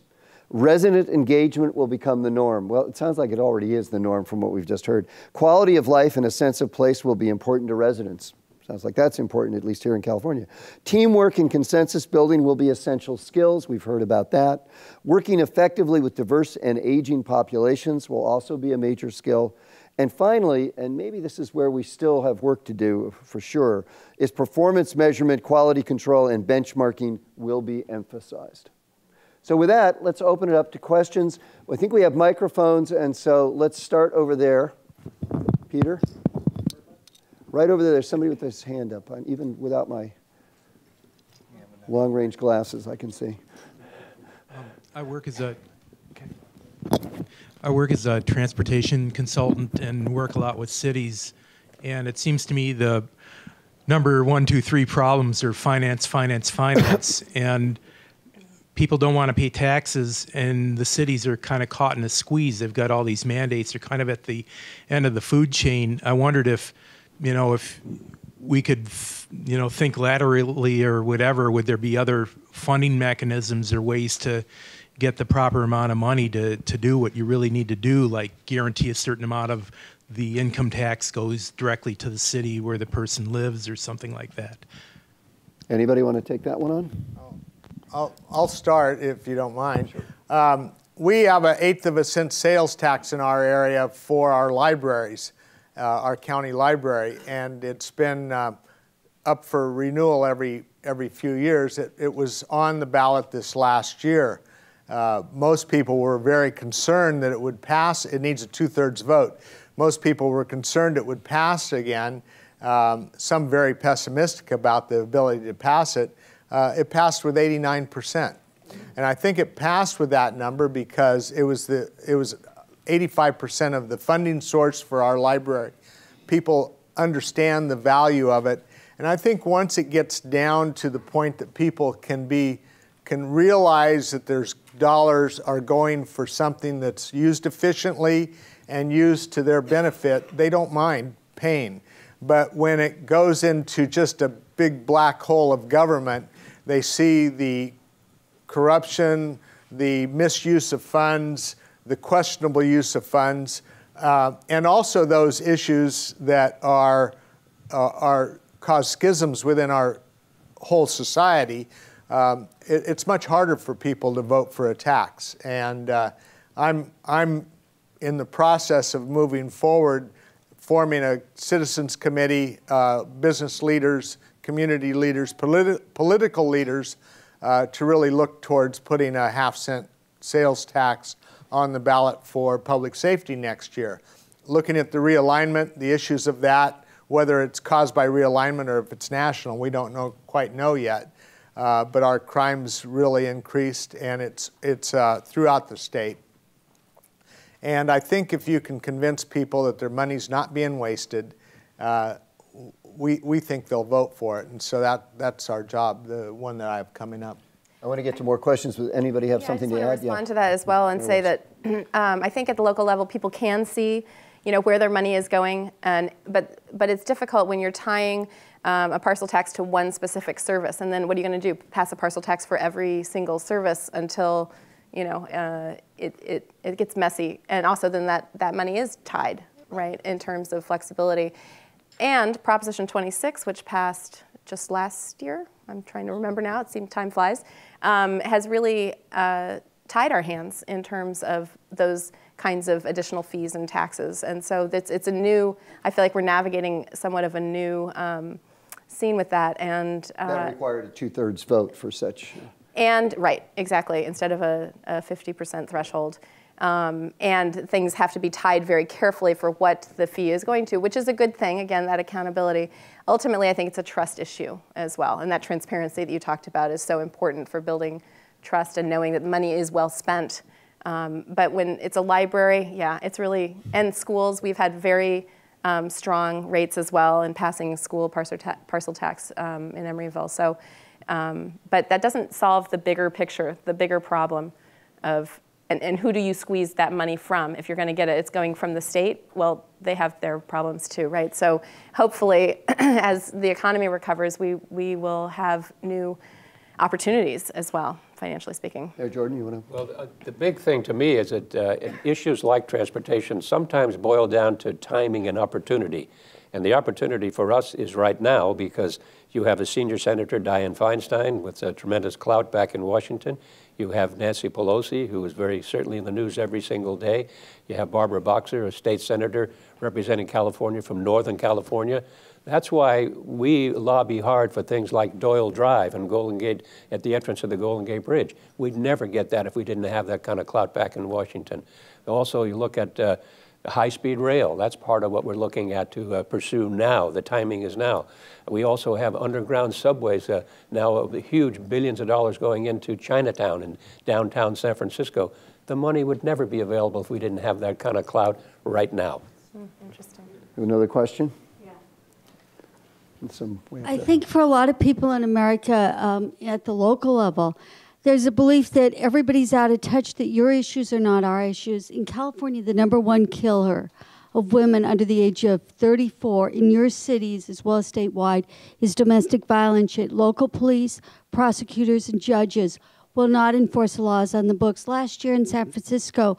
Speaker 2: Resident engagement will become the norm. Well, it sounds like it already is the norm from what we've just heard. Quality of life and a sense of place will be important to residents. Sounds like that's important, at least here in California. Teamwork and consensus building will be essential skills. We've heard about that. Working effectively with diverse and aging populations will also be a major skill. And finally, and maybe this is where we still have work to do for sure, is performance measurement, quality control, and benchmarking will be emphasized. So with that, let's open it up to questions. I think we have microphones, and so let's start over there. Peter? Right over there, there's somebody with his hand up. Even without my long-range glasses, I can see.
Speaker 6: I work as a transportation consultant and work a lot with cities. And it seems to me the number 1, 2, 3 problems are finance, finance, finance. And people don't want to pay taxes, and the cities are kind of caught in a squeeze. They've got all these mandates. They're kind of at the end of the food chain. I wondered if we could, think laterally or whatever, would there be other funding mechanisms or ways to get the proper amount of money to do what you really need to do, like guarantee a certain amount of the income tax goes directly to the city where the person lives or something like that.
Speaker 2: Anybody want to take that one on?
Speaker 4: I'll start if you don't mind. Sure. We have an 1/8 of a cent sales tax in our area for our libraries. our county library, and it's been up for renewal every few years. It was on the ballot this last year. Most people were very concerned that it would pass. It needs a 2/3 vote. Most people were concerned it would pass again. Some very pessimistic about the ability to pass it. It passed with 89%. And I think it passed with that number because it was 85% of the funding source for our library. People understand the value of it. And I think once it gets down to the point that people can realize that there's dollars are going for something that's used efficiently and used to their benefit, they don't mind paying. But when it goes into just a big black hole of government, they see the corruption, the misuse of funds, the questionable use of funds, and also those issues that cause schisms within our whole society. It's much harder for people to vote for a tax. And I'm in the process of moving forward, forming a citizens committee, business leaders, community leaders, political leaders, to really look towards putting a half-cent sales tax on the ballot for public safety next year. Looking at the realignment, the issues of that, whether it's caused by realignment or if it's national, we don't quite know yet. But our crime's really increased, and it's throughout the state. And I think if you can convince people that their money's not being wasted, we think they'll vote for it. And so that's our job, the one that I have coming up.
Speaker 2: I want to get to more questions. Does anybody have something to add?
Speaker 3: I just want to respond to that as well and say that I think at the local level people can see, where their money is going, but it's difficult when you're tying a parcel tax to one specific service, and then what are you going to do? Pass a parcel tax for every single service until it gets messy, and also then that money is tied, right, in terms of flexibility. And Proposition 26, which passed just last year, I'm trying to remember now, it seems time flies, has really tied our hands in terms of those kinds of additional fees and taxes. And so it's a new, I feel like we're navigating somewhat of a new scene with that. And
Speaker 2: that required a 2/3 vote for such.
Speaker 3: And right, exactly, instead of a 50% threshold. And things have to be tied very carefully for what the fee is going to, which is a good thing, again, that accountability. Ultimately, I think it's a trust issue as well, and that transparency that you talked about is so important for building trust and knowing that money is well spent. But when it's a library, yeah, it's really, and schools, we've had very strong rates as well in passing school parcel tax in Emeryville. So, but that doesn't solve the bigger picture, the bigger problem of, and who do you squeeze that money from? If you're going to get it, it's going from the state. Well, they have their problems too, right? So hopefully, as the economy recovers, we will have new opportunities as well, financially speaking.
Speaker 2: Yeah, Jordan, you want to?
Speaker 5: Well, the big thing to me is that issues like transportation sometimes boil down to timing and opportunity. And the opportunity for us is right now because you have a senior senator, Dianne Feinstein, with a tremendous clout back in Washington. You have Nancy Pelosi, who is very certainly in the news every single day. You have Barbara Boxer, a state senator representing California from Northern California. That's why we lobby hard for things like Doyle Drive and Golden Gate at the entrance of the Golden Gate Bridge. We'd never get that if we didn't have that kind of clout back in Washington. Also, you look at high-speed rail. That's part of what we're looking at to pursue now. The timing is now. We also have underground subways now, huge billions of dollars going into Chinatown and downtown San Francisco. The money would never be available if we didn't have that kind of clout right now.
Speaker 3: Interesting.
Speaker 2: Another question?
Speaker 7: I think for a lot of people in America at the local level, there's a belief that everybody's out of touch, that your issues are not our issues. In California, the #1 killer of women under the age of 34 in your cities as well as statewide is domestic violence. Yet local police, prosecutors, and judges will not enforce the laws on the books. Last year in San Francisco,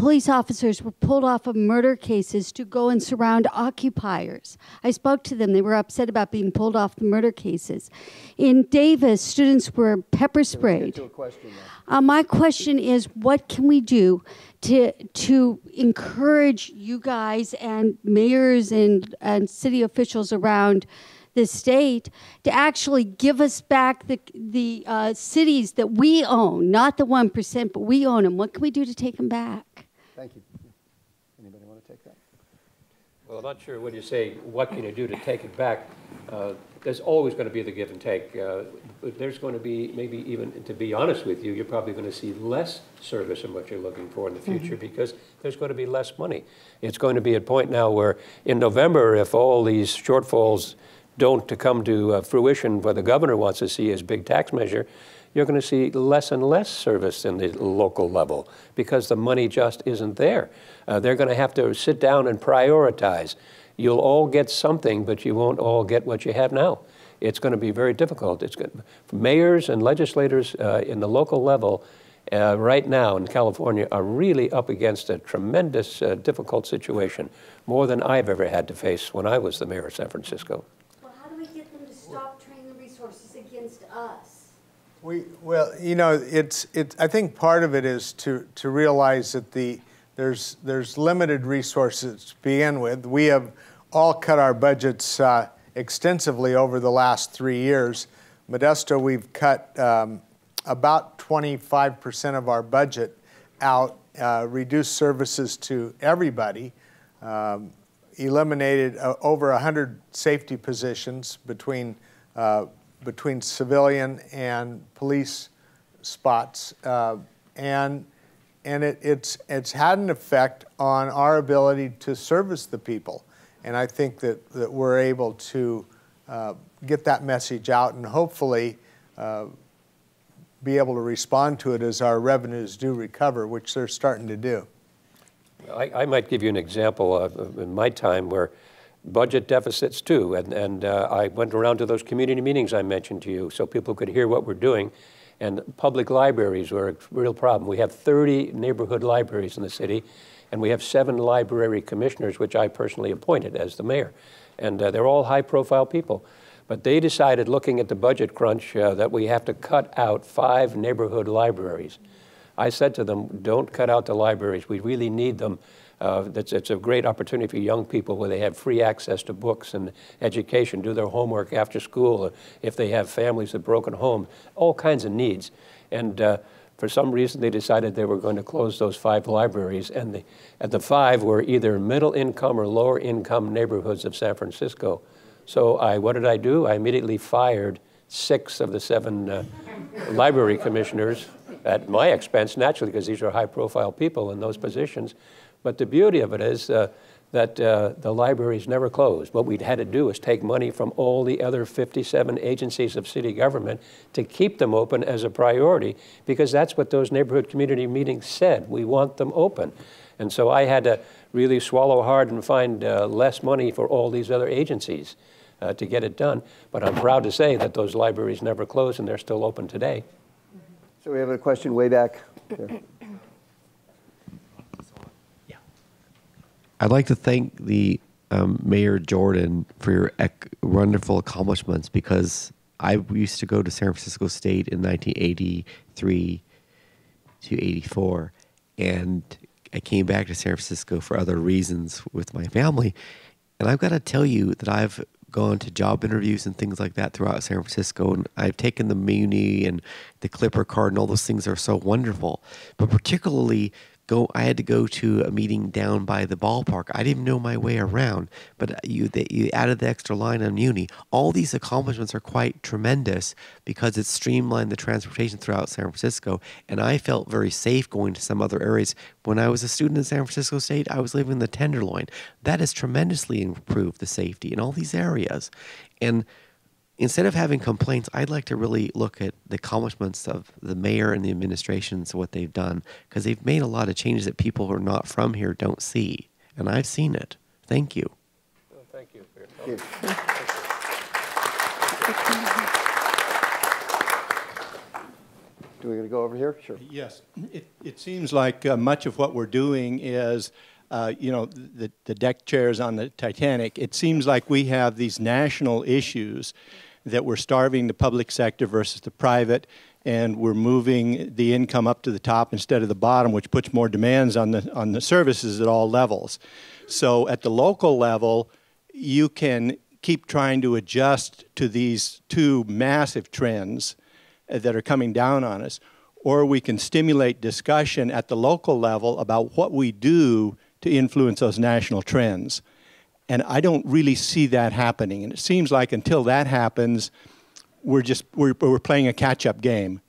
Speaker 7: police officers were pulled off of murder cases to go and surround occupiers. I spoke to them. They were upset about being pulled off the murder cases. In Davis, students were pepper sprayed.
Speaker 2: Let's get to a question now.
Speaker 7: My question is, what can we do to encourage you guys and mayors and city officials around the state to actually give us back the cities that we own, not the 1%, but we own them? What can we do to take them back?
Speaker 2: Thank you. Anybody want to take that?
Speaker 5: Well, I'm not sure when you say, what can you do to take it back? There's always going to be the give and take. But there's going to be, maybe even, to be honest with you, you're probably going to see less service in what you're looking for in the future because there's going to be less money. It's going to be a point now where in November, if all these shortfalls don't come to fruition, what the governor wants to see as big tax measure, you're going to see less and less service in the local level because the money just isn't there. They're going to have to sit down and prioritize. You'll all get something, but you won't all get what you have now. It's going to be very difficult. It's good. Mayors and legislators in the local level right now in California are really up against a tremendous difficult situation, more than I've ever had to face when I was the mayor of San Francisco.
Speaker 7: Well, how do we get them to stop turning the resources against us?
Speaker 4: Well, you know, I think part of it is to realize that there's limited resources to begin with. We have all cut our budgets extensively over the last 3 years. Modesto, we've cut about 25% of our budget out, reduced services to everybody, eliminated over 100 safety positions between civilian and police spots, and it's had an effect on our ability to service the people. And I think that we're able to get that message out and hopefully be able to respond to it as our revenues do recover, which they're starting to do.
Speaker 5: I might give you an example of in my time where budget deficits too, and I went around to those community meetings I mentioned to you so people could hear what we're doing. And public libraries were a real problem. We have 30 neighborhood libraries in the city, and we have 7 library commissioners, which I personally appointed as the mayor. And they're all high-profile people. But they decided, looking at the budget crunch, that we have to cut out 5 neighborhood libraries. I said to them, don't cut out the libraries. We really need them. It's a great opportunity for young people where they have free access to books and education, do their homework after school, if they have families with broken homes, all kinds of needs. And for some reason, they decided they were going to close those 5 libraries, and the 5 were either middle income or lower income neighborhoods of San Francisco. So what did I do? I immediately fired 6 of the 7 library commissioners at my expense, naturally, because these are high-profile people in those positions. But the beauty of it is that the libraries never closed. What we'd had to do is take money from all the other 57 agencies of city government to keep them open as a priority, because that's what those neighborhood community meetings said. We want them open. And so I had to really swallow hard and find less money for all these other agencies to get it done. But I'm proud to say that those libraries never closed and they're still open today.
Speaker 2: So we have a question way back there.
Speaker 8: I'd like to thank the Mayor Jordan for your wonderful accomplishments, because I used to go to San Francisco State in 1983 to 84, and I came back to San Francisco for other reasons with my family. And I've got to tell you that I've gone to job interviews and things like that throughout San Francisco, and I've taken the Muni and the Clipper card, and all those things are so wonderful. But particularly, I had to go to a meeting down by the ballpark. I didn't even know my way around, but you added the extra line on Muni. All these accomplishments are quite tremendous because it's streamlined the transportation throughout San Francisco, and I felt very safe going to some other areas. When I was a student in San Francisco State, I was living in the Tenderloin. That has tremendously improved the safety in all these areas. And instead of having complaints, I'd like to really look at the accomplishments of the mayor and the administrations, what they've done, because they've made a lot of changes that people who are not from here don't see. And I've seen it. Thank you.
Speaker 5: Well, thank you for your comment.
Speaker 2: Do we go over here? Sure.
Speaker 9: Yes. It seems like much of what we're doing is, you know, the deck chairs on the Titanic. It seems like we have these national issues that we're starving the public sector versus the private, and we're moving the income up to the top instead of the bottom, which puts more demands on the services at all levels. So at the local level, you can keep trying to adjust to these two massive trends that are coming down on us, or we can stimulate discussion at the local level about what we do to influence those national trends. And I don't really see that happening. And it seems like until that happens, we're playing a catch-up game.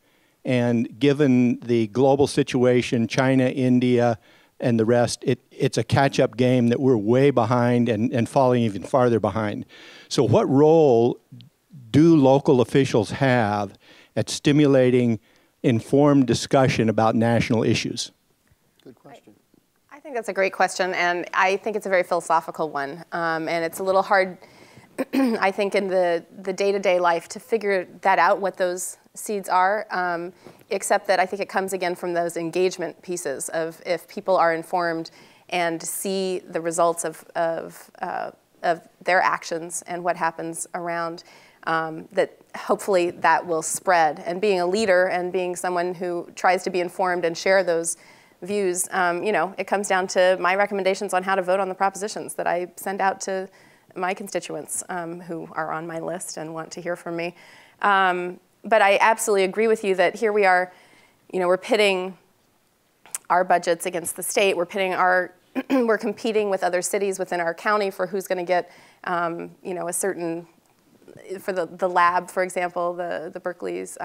Speaker 9: And given the global situation, China, India, and the rest, it's a catch-up game that we're way behind and falling even farther behind. So what role do local officials have at stimulating informed discussion about national issues?
Speaker 2: Good question.
Speaker 3: I think that's a great question, and I think it's a very philosophical one. And it's a little hard, I think, in the day-to-day life to figure that out, what those seeds are, except that I think it comes again from those engagement pieces of if people are informed and see the results of their actions and what happens around, that hopefully that will spread. And being a leader and being someone who tries to be informed and share those views, you know, it comes down to my recommendations on how to vote on the propositions that I send out to my constituents who are on my list and want to hear from me. But I absolutely agree with you that here we are, you know, we're pitting our budgets against the state. We're pitting our, we're competing with other cities within our county for who's going to get, you know, a certain, for the lab, for example, the Berkeley's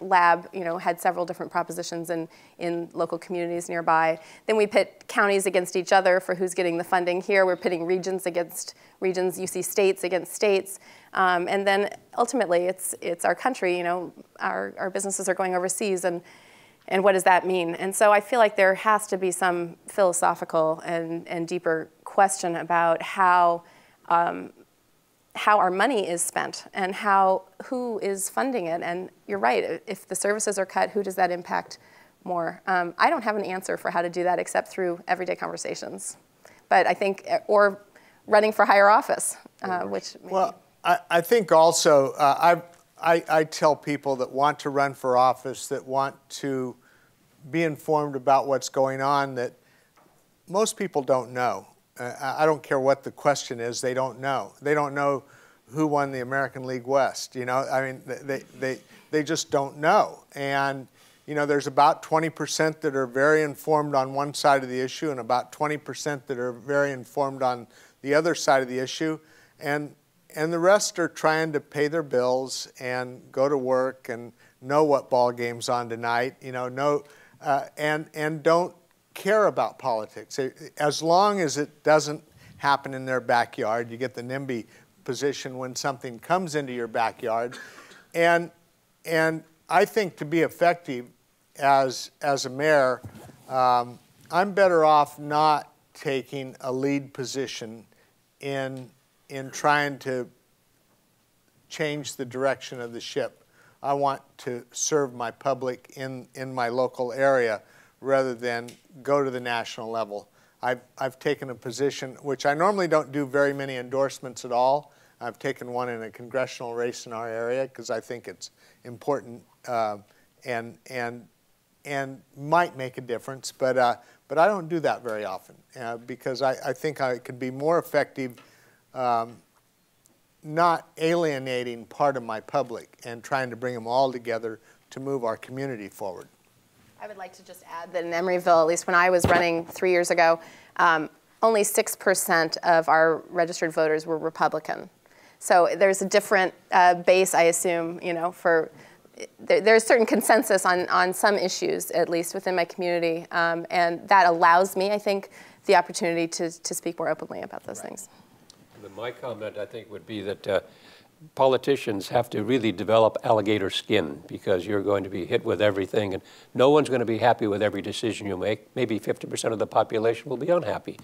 Speaker 3: lab, you know, had several different propositions in local communities nearby. Then we pit counties against each other for who's getting the funding. Here we're pitting regions against regions. You see states against states. And then ultimately it's our country, you know, our businesses are going overseas, and what does that mean? And so I feel like there has to be some philosophical and deeper question about how our money is spent and who is funding it. And you're right, if the services are cut, who does that impact more? I don't have an answer for how to do that except through everyday conversations. But I think, or running for higher office, which maybe.
Speaker 4: Well, I think also, I tell people that want to run for office, that want to be informed about what's going on, that most people don't know. I don't care what the question is, they don't know. They don't know who won the American League West, you know? I mean, they just don't know. And, you know, there's about 20% that are very informed on one side of the issue and about 20% that are very informed on the other side of the issue. And the rest are trying to pay their bills and go to work and know what ball game's on tonight, you know, and don't care about politics. As long as it doesn't happen in their backyard, you get the NIMBY position when something comes into your backyard. And I think to be effective as a mayor, I'm better off not taking a lead position in trying to change the direction of the ship. I want to serve my public in my local area rather than go to the national level. I've taken a position, which I normally don't do very many endorsements at all. I've taken one in a congressional race in our area because I think it's important and might make a difference. But I don't do that very often because I think I could be more effective not alienating part of my public and trying to bring them all together to move our community forward.
Speaker 3: I would like to just add that in Emeryville, at least when I was running 3 years ago, only 6% of our registered voters were Republican. So there's a different base, I assume, you know, there's certain consensus on some issues, at least within my community, and that allows me, I think, the opportunity to speak more openly about those things.
Speaker 5: My comment, I think, would be that politicians have to really develop alligator skin because you're going to be hit with everything, and no one's going to be happy with every decision you make. Maybe 50% of the population will be unhappy.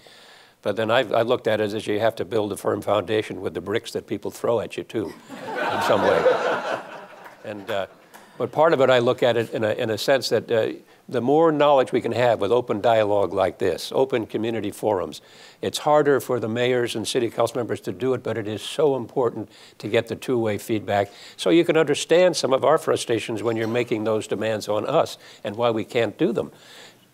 Speaker 5: But then I looked at it as you have to build a firm foundation with the bricks that people throw at you, too, in some way. And But part of it, I look at it in a sense that the more knowledge we can have with open dialogue like this, open community forums, it's harder for the mayors and city council members to do it, but it is so important to get the two-way feedback so you can understand some of our frustrations when you're making those demands on us and why we can't do them.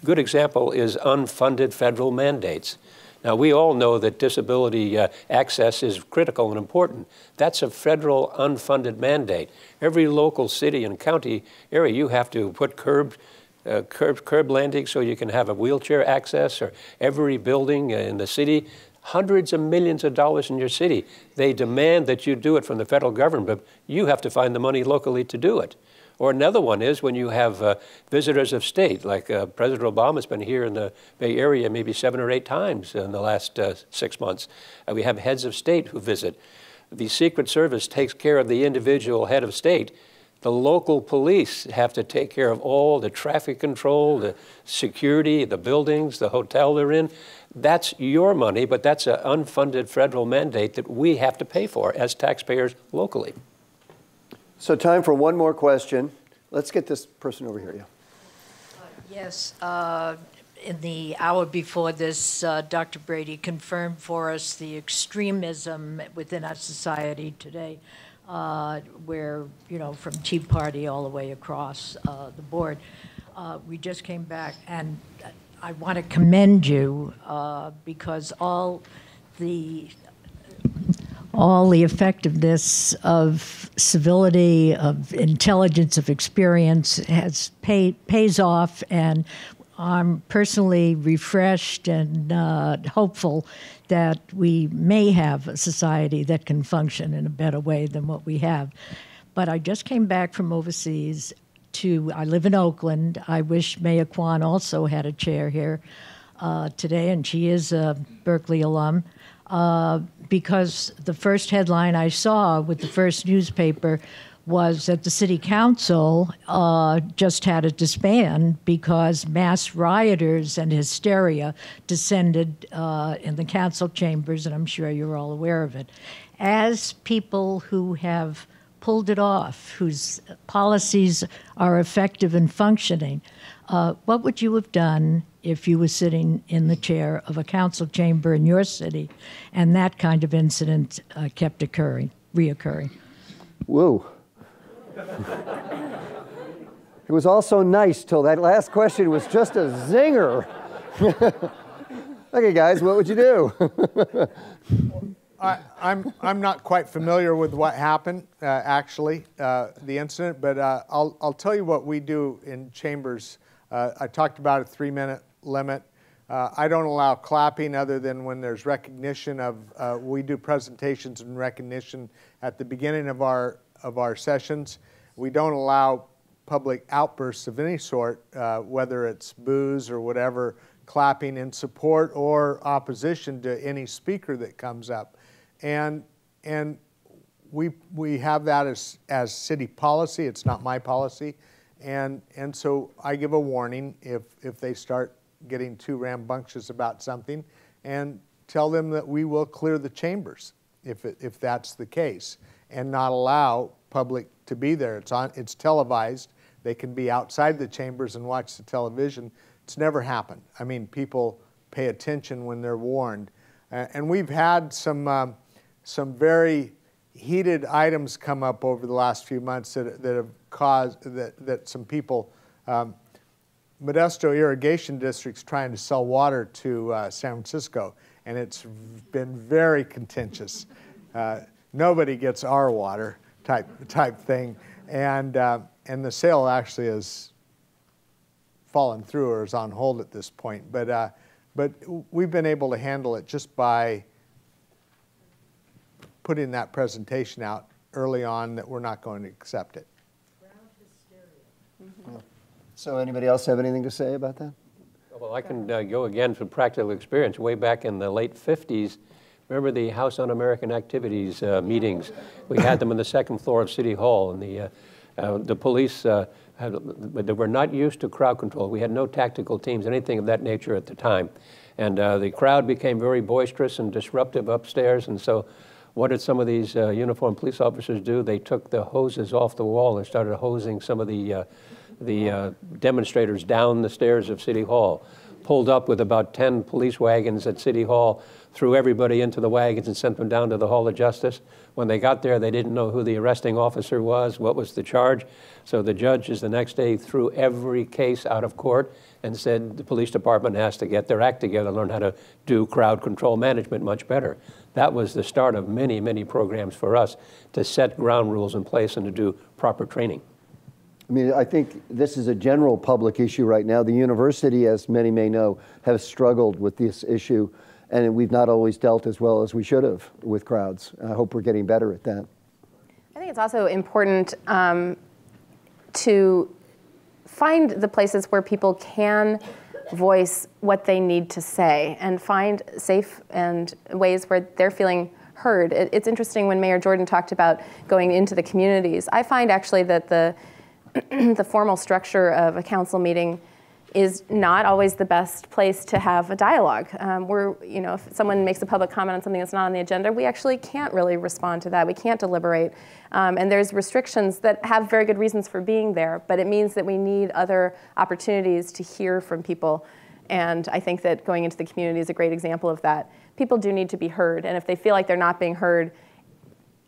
Speaker 5: Good example is unfunded federal mandates. Now, we all know that disability access is critical and important. That's a federal unfunded mandate. Every local city and county area, you have to put curb landing so you can have a wheelchair access, or every building in the city, hundreds of millions of dollars in your city. They demand that you do it from the federal government, but you have to find the money locally to do it. Or another one is when you have visitors of state, like President Obama's been here in the Bay Area maybe 7 or 8 times in the last 6 months. We have heads of state who visit. The Secret Service takes care of the individual head of state. The local police have to take care of all the traffic control, the security, the buildings, the hotel they're in. That's your money, but that's an unfunded federal mandate that we have to pay for as taxpayers locally.
Speaker 2: So time for one more question. Let's get this person over here. Yeah.
Speaker 10: Yes. In the hour before this, Dr. Brady confirmed for us the extremism within our society today, where, you know, from Tea Party all the way across the board. We just came back, and I want to commend you because all the effectiveness of civility, of intelligence, of experience pays off, and I'm personally refreshed and hopeful that we may have a society that can function in a better way than what we have. But I just came back from overseas I live in Oakland. I wish Mayor Kwan also had a chair here today, and she is a Berkeley alum. Because the first headline I saw with the first newspaper was that the city council just had to disband because mass rioters and hysteria descended in the council chambers, and I'm sure you're all aware of it. As people who have pulled it off, whose policies are effective and functioning, what would you have done if you were sitting in the chair of a council chamber in your city and that kind of incident kept reoccurring?
Speaker 2: Whoa. It was also nice till that last question was just a zinger. Okay, guys, what would you do?
Speaker 4: I'm not quite familiar with what happened, actually, the incident, but I'll tell you what we do in chambers. I talked about a 3-minute limit. I don't allow clapping other than when there's recognition of, we do presentations and recognition at the beginning of our sessions. We don't allow public outbursts of any sort, whether it's boos or whatever, clapping in support or opposition to any speaker that comes up. And we have that as city policy. It's not my policy. And so I give a warning if they start getting too rambunctious about something, and tell them that we will clear the chambers if that's the case, and not allow public to be there. It's televised. They can be outside the chambers and watch the television. It's never happened. I mean, people pay attention when they're warned. And we've had some very heated items come up over the last few months that have caused that some people, Modesto Irrigation District's trying to sell water to San Francisco, and it's been very contentious. Nobody gets our water type thing, and the sale actually has fallen through or is on hold at this point. But we've been able to handle it just by putting that presentation out early on that we're not going to accept it.
Speaker 2: So anybody else have anything to say about that?
Speaker 5: Well, I can go again from practical experience. Way back in the late 50s, remember the House Un-American Activities meetings? We had them on the second floor of City Hall, and the police they were not used to crowd control. We had no tactical teams, anything of that nature at the time. And the crowd became very boisterous and disruptive upstairs, and so What did some of these uniformed police officers do? They took the hoses off the wall and started hosing some of the demonstrators down the stairs of City Hall, pulled up with about 10 police wagons at City Hall, threw everybody into the wagons and sent them down to the Hall of Justice. When they got there, they didn't know who the arresting officer was, what was the charge. So the judges the next day threw every case out of court and said the police department has to get their act together, learn how to do crowd control management much better. That was the start of many, many programs for us to set ground rules in place and to do proper training.
Speaker 2: I mean, I think this is a general public issue right now. The university, as many may know, has struggled with this issue, and we've not always dealt as well as we should have with crowds. I hope we're getting better at that.
Speaker 3: I think it's also important to find the places where people can voice what they need to say and find safe and ways where they're feeling heard. It's interesting when Mayor Jordan talked about going into the communities. I find actually that the formal structure of a council meeting is not always the best place to have a dialogue. If someone makes a public comment on something that's not on the agenda, we actually can't really respond to that. We can't deliberate. And there's restrictions that have very good reasons for being there, but it means that we need other opportunities to hear from people. And I think that going into the community is a great example of that. People do need to be heard, and if they feel like they're not being heard,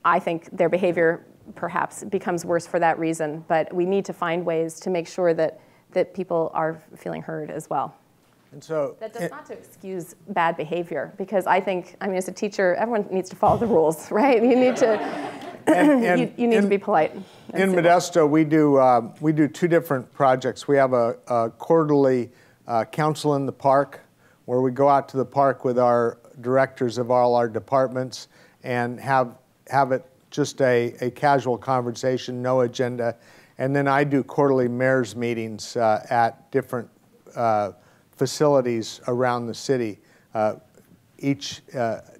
Speaker 3: I think their behavior perhaps becomes worse for that reason. But we need to find ways to make sure that people are feeling heard as well.
Speaker 4: And so
Speaker 3: that does not to excuse bad behavior, because I mean, as a teacher, everyone needs to follow the rules, right? You need to, you need to be polite.
Speaker 4: In Modesto, we do two different projects. We have a quarterly council in the park, where we go out to the park with our directors of all our departments and have it just a casual conversation, no agenda. And then I do quarterly mayor's meetings at different facilities around the city, each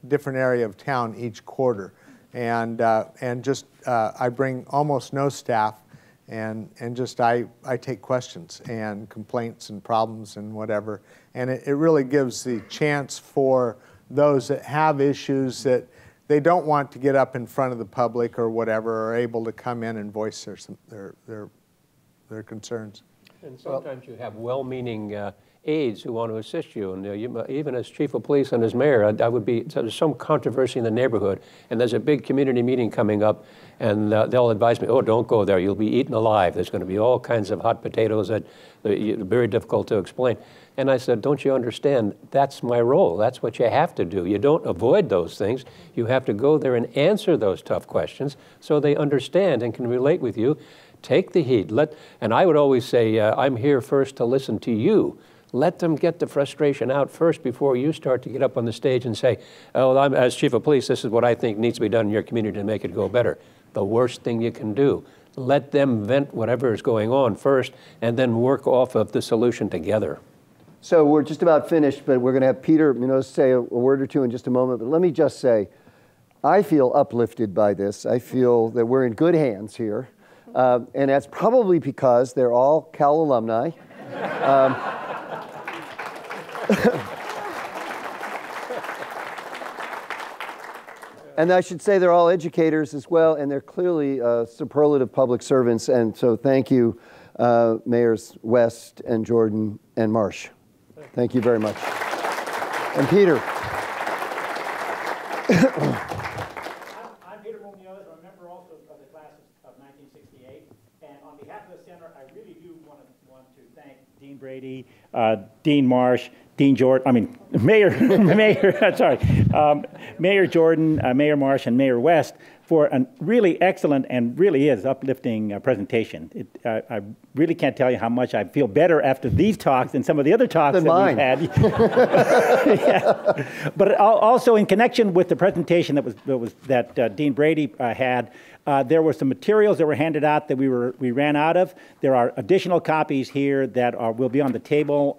Speaker 4: different area of town each quarter. And I bring almost no staff, and just I take questions and complaints and problems and whatever. And it really gives the chance for those that have issues that they don't want to get up in front of the public or whatever, are able to come in and voice their concerns.
Speaker 5: And sometimes you have well-meaning aides who want to assist you, and even as chief of police and as mayor, there's some controversy in the neighborhood, and there's a big community meeting coming up, and they'll advise me, oh, don't go there, you'll be eaten alive. There's going to be all kinds of hot potatoes that are very difficult to explain. And I said, don't you understand, that's my role. That's what you have to do. You don't avoid those things. You have to go there and answer those tough questions so they understand and can relate with you. Take the heat. And I would always say, I'm here first to listen to you. Let them get the frustration out first before you start to get up on the stage and say, oh, as chief of police, this is what I think needs to be done in your community to make it go better. The worst thing you can do. Let them vent whatever is going on first and then work off of the solution together.
Speaker 2: So we're just about finished, but we're going to have Peter say a word or two in just a moment. But let me just say, I feel uplifted by this. I feel that we're in good hands here. And that's probably because they're all Cal alumni. And I should say they're all educators as well, and they're clearly superlative public servants. And so thank you, Mayors West and Jordan and Marsh. Thank you very much. And Peter.
Speaker 11: I'm Peter Munoz. I'm a member also of the class of 1968. And on behalf of the center, I really do want to thank Dean Brady, Dean Marsh, Dean Jordan, Mayor Jordan, Mayor Marsh, and Mayor West for a really excellent and really is uplifting presentation. I really can't tell you how much I feel better after these talks than some of the other talks that we've had. Yeah. But also in connection with the presentation that Dean Brady had, there were some materials that were handed out that we ran out of. There are additional copies here that will be on the table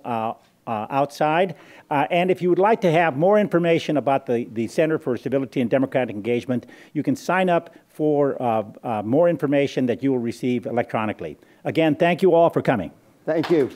Speaker 11: outside. And if you would like to have more information about the Center for Civility and Democratic Engagement, you can sign up for more information that you will receive electronically. Again, thank you all for coming.
Speaker 2: Thank you.